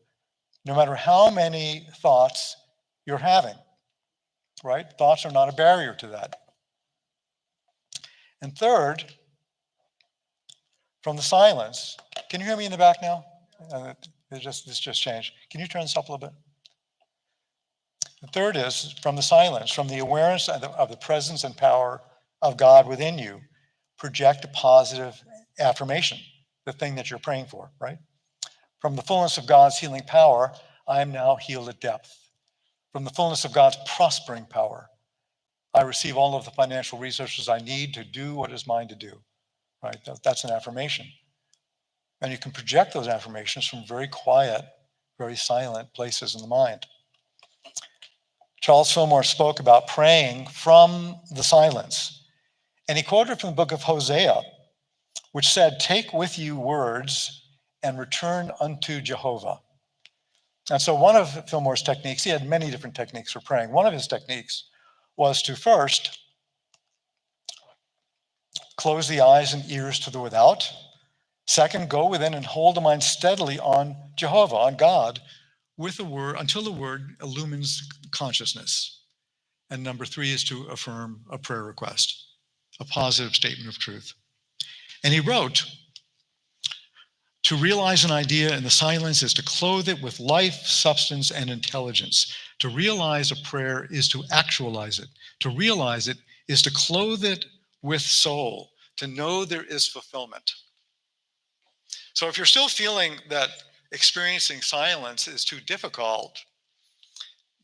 no matter how many thoughts you're having, right? Thoughts are not a barrier to that. And third, from the silence, can you hear me in the back now? This just changed. Can you turn this up a little bit? The third is from the silence, from the awareness of the presence and power of God within you, project a positive affirmation, the thing that you're praying for, right? From the fullness of God's healing power, I am now healed at depth. From the fullness of God's prospering power, I receive all of the financial resources I need to do what is mine to do, right? That's an affirmation. And you can project those affirmations from very quiet, very silent places in the mind. Charles Fillmore spoke about praying from the silence. And he quoted from the book of Hosea, which said, take with you words and return unto Jehovah. And so one of Fillmore's techniques, he had many different techniques for praying. One of his techniques was to first close the eyes and ears to the without. Second, go within and hold the mind steadily on Jehovah, on God, with the word until the word illumines consciousness. And number 3 is to affirm a prayer request, a positive statement of truth. And he wrote, to realize an idea in the silence is to clothe it with life, substance, and intelligence. To realize a prayer is to actualize it. To realize it is to clothe it with soul, to know there is fulfillment. So if you're still feeling that experiencing silence is too difficult,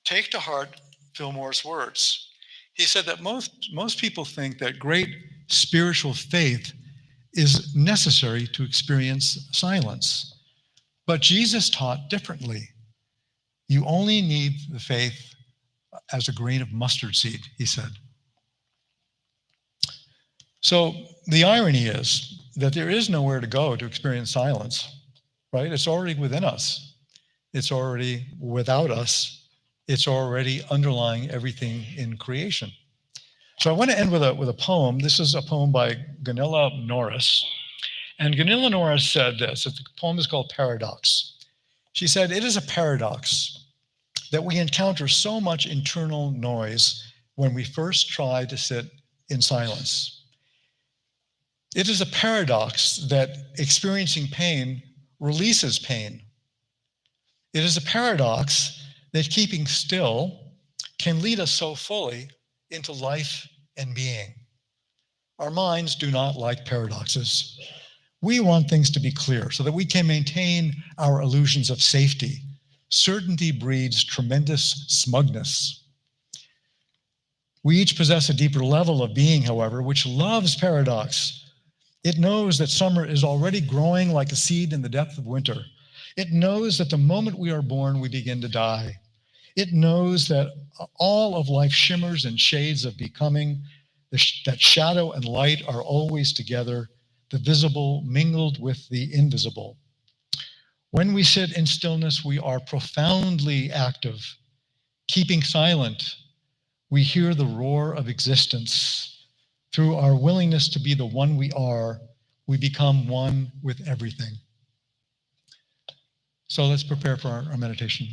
take to heart Fillmore's words. He said that most people think that great spiritual faith is necessary to experience silence. But Jesus taught differently. You only need the faith as a grain of mustard seed, he said. So the irony is that there is nowhere to go to experience silence, right? It's already within us. It's already without us. It's already underlying everything in creation. So I want to end with a poem. This is a poem by Gunilla Norris. And Gunilla Norris said this. The poem is called Paradox. She said, "It is a paradox that we encounter so much internal noise when we first try to sit in silence. It is a paradox that experiencing pain releases pain. It is a paradox that keeping still can lead us so fully into life and being. Our minds do not like paradoxes. We want things to be clear so that we can maintain our illusions of safety. Certainty breeds tremendous smugness. We each possess a deeper level of being, however, which loves paradox. It knows that summer is already growing like a seed in the depth of winter. It knows that the moment we are born, we begin to die. It knows that all of life shimmers and shades of becoming, that shadow and light are always together, the visible mingled with the invisible. When we sit in stillness, we are profoundly active. Keeping silent, we hear the roar of existence. Through our willingness to be the one we are, we become one with everything." So let's prepare for our meditation.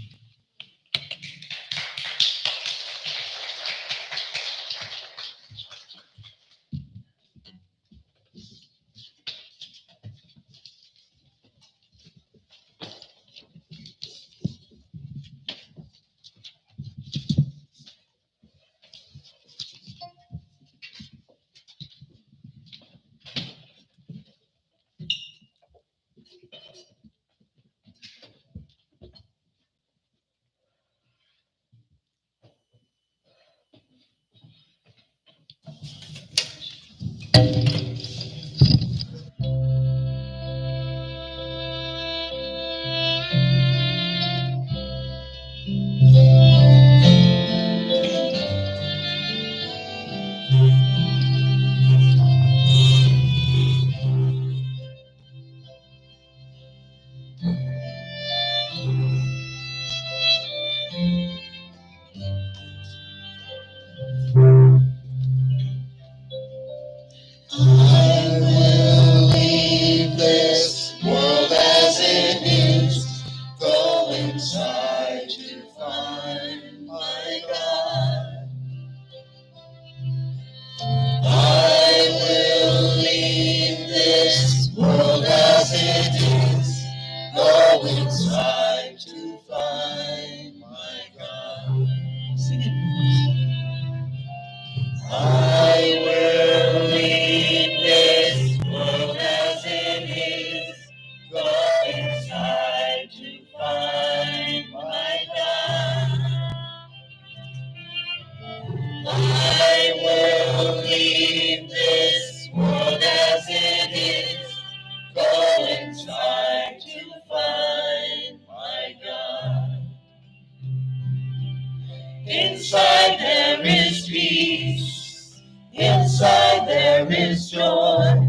I will leave this world as it is, go inside to find my God. I will leave this world as it is, go inside to find my God. I will leave this world as it is, go inside to find my God. I will leave this world as it is, go inside to find my God. Inside there is peace, inside there is joy,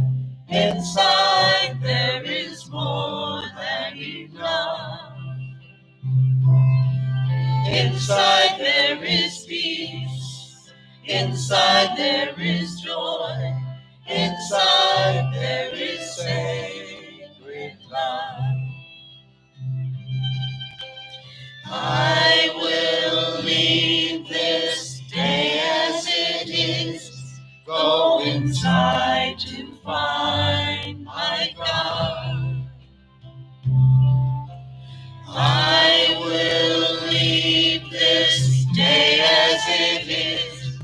inside there is more than enough. Inside there is peace, inside there is joy, inside there is sacred love. I will leave this day as it is, go inside to find my God. I will leave this day as it is,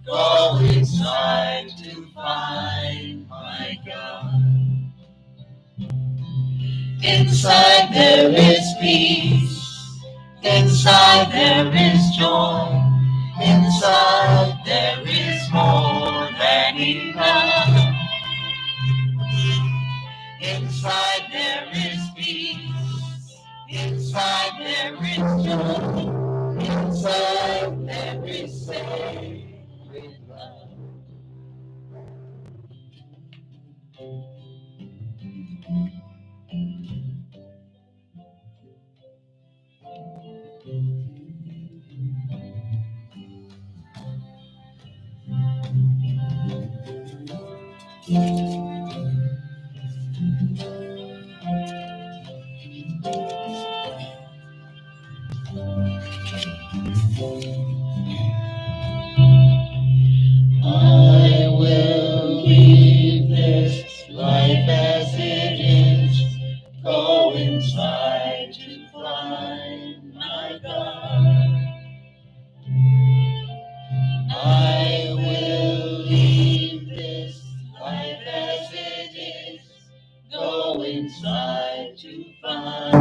go inside to find my God. Inside there is peace, inside there is joy, Inside there is more than enough. Inside there is peace. Inside there is joy. Inside there is sacred love. I will leave this life as it is, go inside to find my God. I will leave this life as it is, go inside to find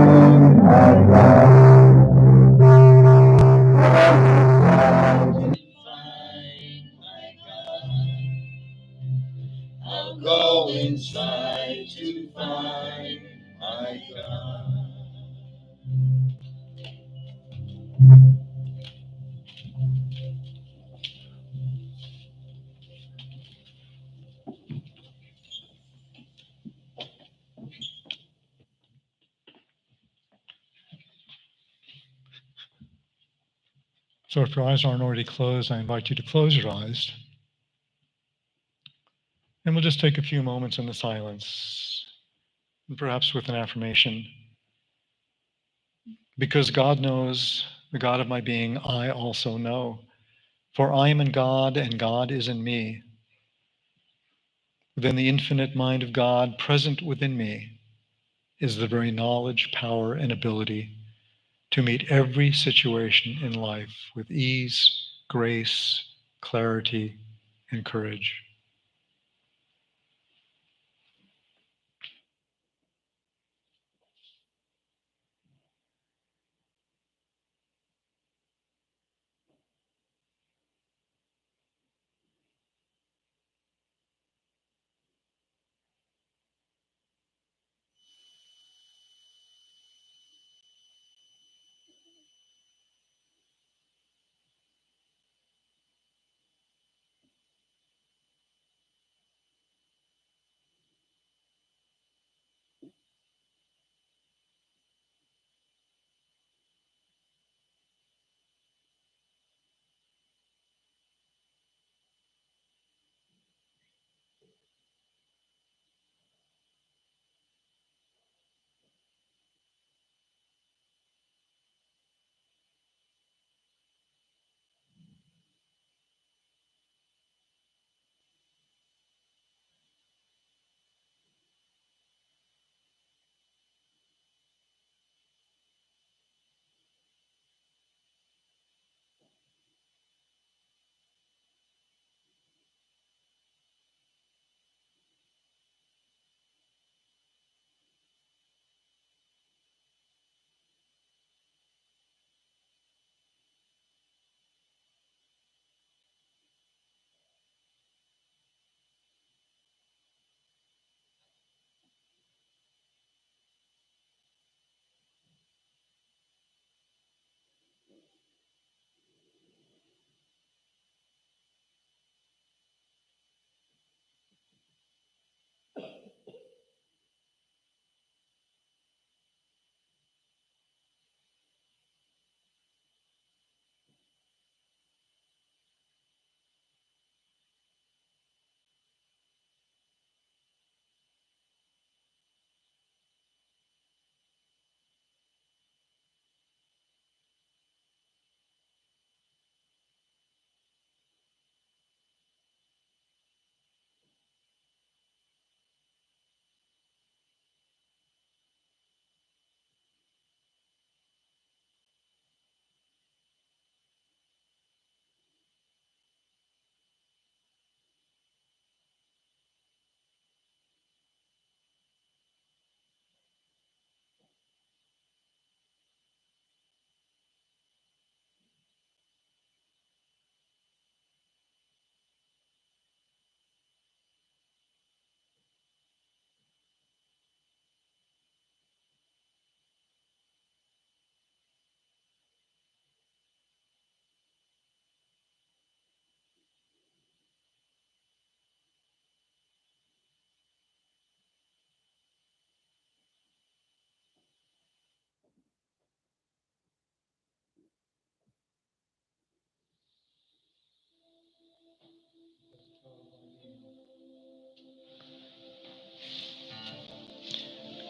my God. To find my God. I'll go inside to find my God. So if your eyes aren't already closed, I invite you to close your eyes. And we'll just take a few moments in the silence, and perhaps with an affirmation. Because God knows, the God of my being, I also know. For I am in God, and God is in me. Within the infinite mind of God, present within me, is the very knowledge, power, and ability to meet every situation in life with ease, grace, clarity, and courage.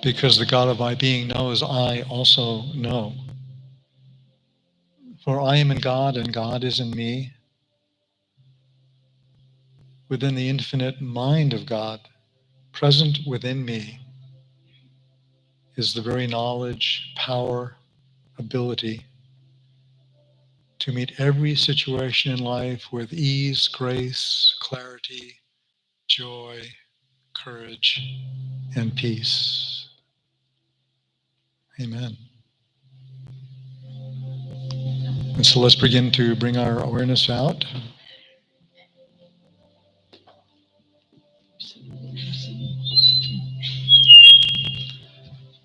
because the God of my being knows I also know. For I am in God, and God is in me. Within the infinite mind of God, present within me, is the very knowledge, power, ability to meet every situation in life with ease, grace, clarity, joy, courage, and peace. Amen. And so let's begin to bring our awareness out.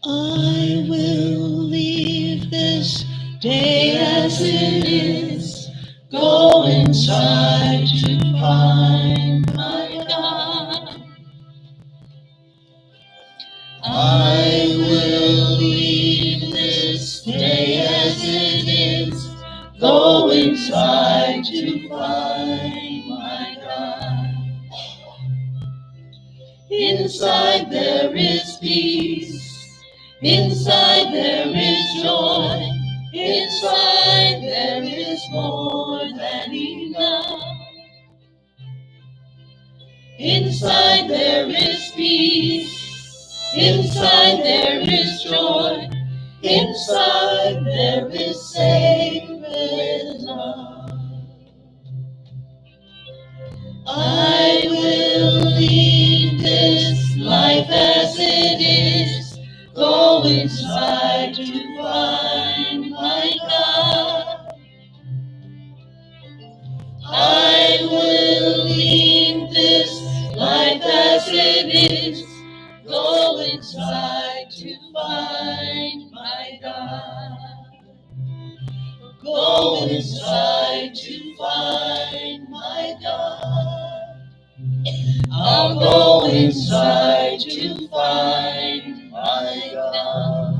I will leave this day as it is, go inside to find my God. I will leave this day as it is, go inside to find my God. Inside there is peace, inside there is joy, inside there is more than enough. Inside there is peace, inside there is joy, inside there is sacred love. I will leave this life as it is, go inside to find my God. I will leave this life as it is, go inside to find my God. Go inside to find my God. I'll go inside to find my God.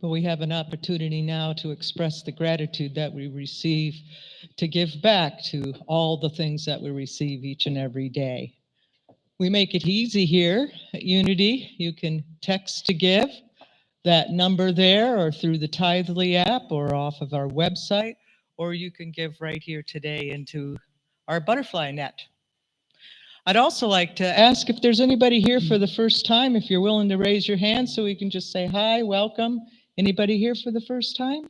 But we have an opportunity now to express the gratitude that we receive, to give back to all the things that we receive each and every day. We make it easy here at Unity. You can text to give, that number there, or through the Tithely app, or off of our website, or you can give right here today into our butterfly net. I'd also like to ask if there's anybody here for the first time, if you're willing to raise your hand so we can just say hi, welcome. Anybody here for the first time?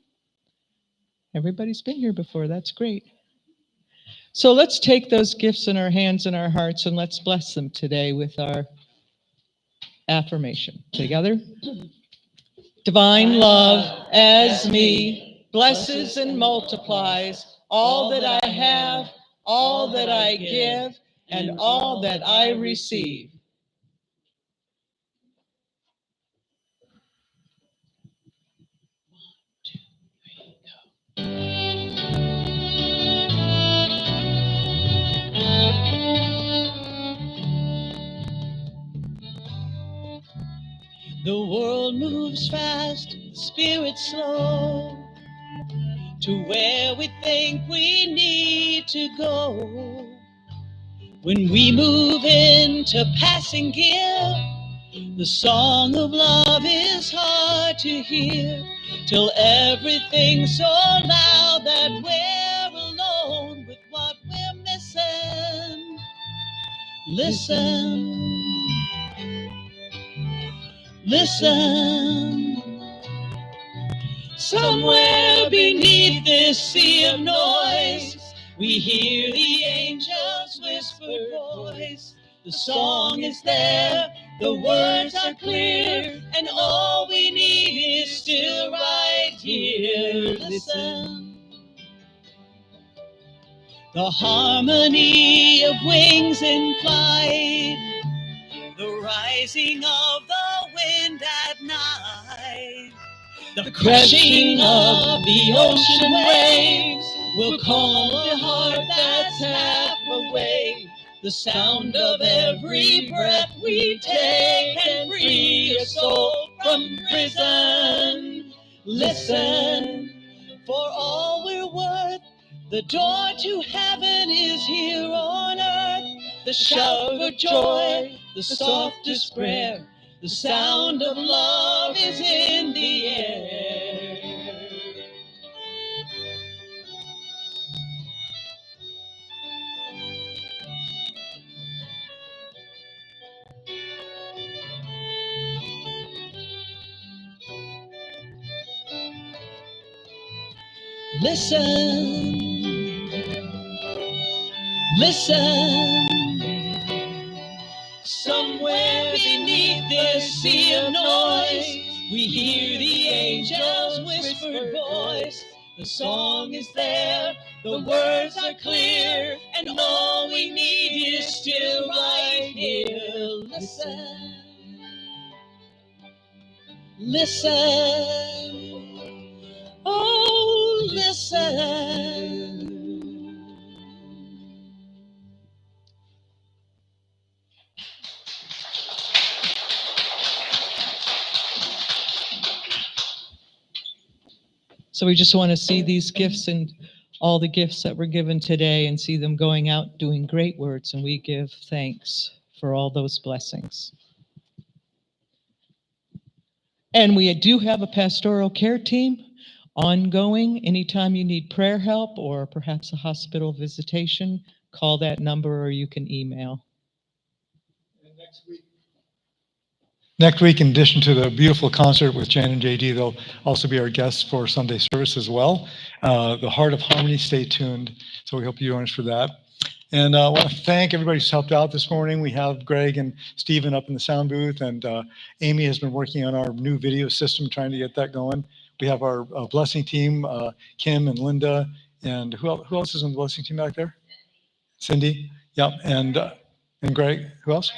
Everybody's been here before, that's great. So let's take those gifts in our hands and our hearts and let's bless them today with our affirmation. Together. Divine love as me blesses and multiplies all that I have, all that I give, and all that I receive. The world moves fast, spirit slow, to where we think we need to go. When we move into passing gear, the song of love is hard to hear, till everything's so loud that we're alone with what we're missing. Listen, listen. Somewhere beneath this sea of noise, we hear the angels' whispered voice. The song is there, the words are clear, and all we need is still right here. Listen. The harmony of wings in flight, the rising of the wind at night, the crashing of the ocean waves will calm the heart that's half awake. The sound of every breath we take and breathe prison. Listen, for all we're worth, the door to heaven is here on earth. The shout of joy, the softest prayer, the sound of love is in the air. Listen, listen. Somewhere beneath this sea of noise, we hear the angels' whispered voice. The song is there, the words are clear, and all we need is still right here. Listen, listen, oh, listen. So we just want to see these gifts and all the gifts that were given today and see them going out doing great works. And we give thanks for all those blessings. And we do have a pastoral care team ongoing. Anytime you need prayer help or perhaps a hospital visitation, call that number or you can email. Next week, in addition to the beautiful concert with Jan and JD, they'll also be our guests for Sunday service as well. The Heart of Harmony, stay tuned. So we hope you join us for that. And I want to thank everybody who's helped out this morning. We have Greg and Stephen up in the sound booth, and Amy has been working on our new video system, trying to get that going. We have our blessing team, Kim and Linda, and who else is on the blessing team back there? Cindy, yep, and Greg, who else?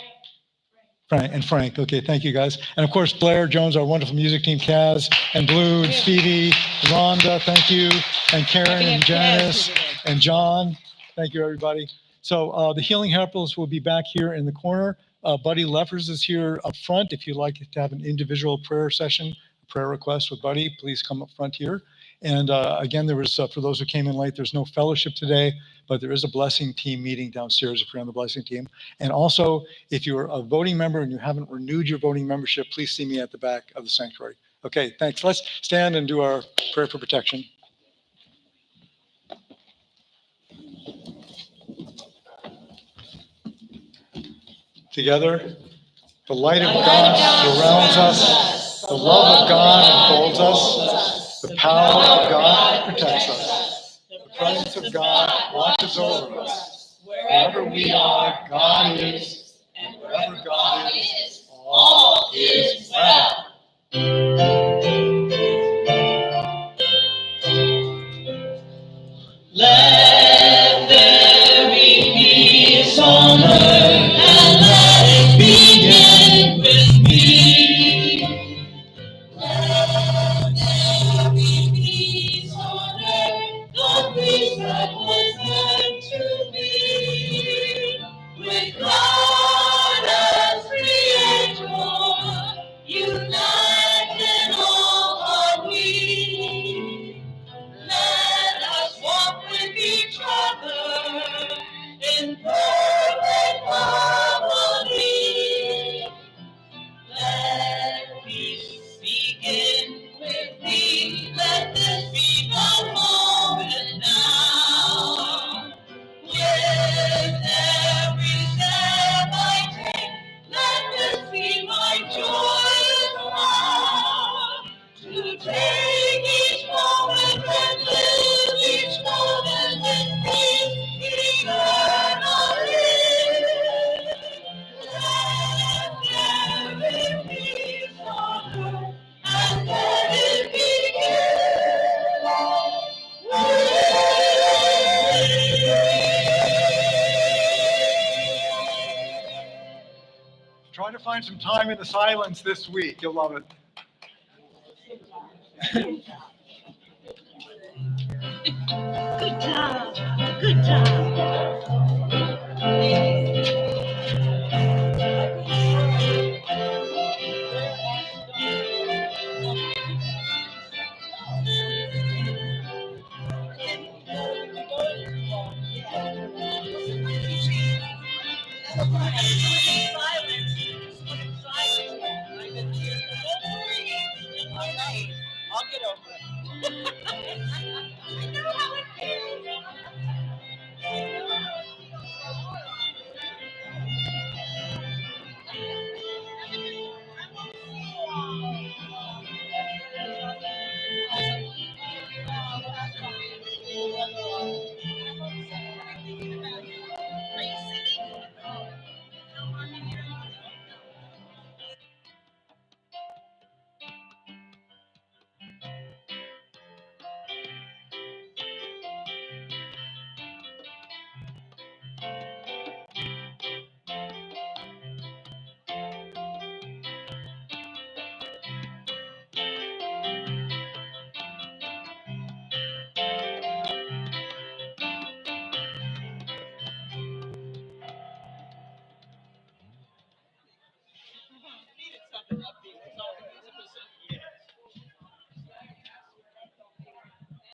Frank. Okay, thank you guys. And of course, Blair Jones, our wonderful music team, Kaz and Blue and Stevie, Rhonda, thank you, and Karen and Janice and John. Thank you, everybody. So the Healing Helpers will be back here in the corner. Buddy Leffers is here up front. If you'd like to have an individual prayer session, prayer request with Buddy, please come up front here. And again, there was, for those who came in late, there's no fellowship today, but there is a blessing team meeting downstairs if you're on the blessing team. And also, if you're a voting member and you haven't renewed your voting membership, please see me at the back of the sanctuary. Okay, thanks. Let's stand and do our prayer for protection. Together, the light of God surrounds us, the love of God enfolds us, the power of God protects us, the presence of God watches over us. Wherever we are, God is, and wherever God is, all is well. Let there be peace on earth, and let it begin with me. Let there be peace on earth, the peace that was meant to be. With God as Creator, united all are we. Let us walk with each other in perfect harmony. Let peace begin with me. Let this be the moment now. With every step I take, let this be my joyous heart. To take each moment and live each moment in peace eternally. Let there be peace on earth, and let it begin with. Try to find some time in the silence this week. You'll love it. Good job. Good job.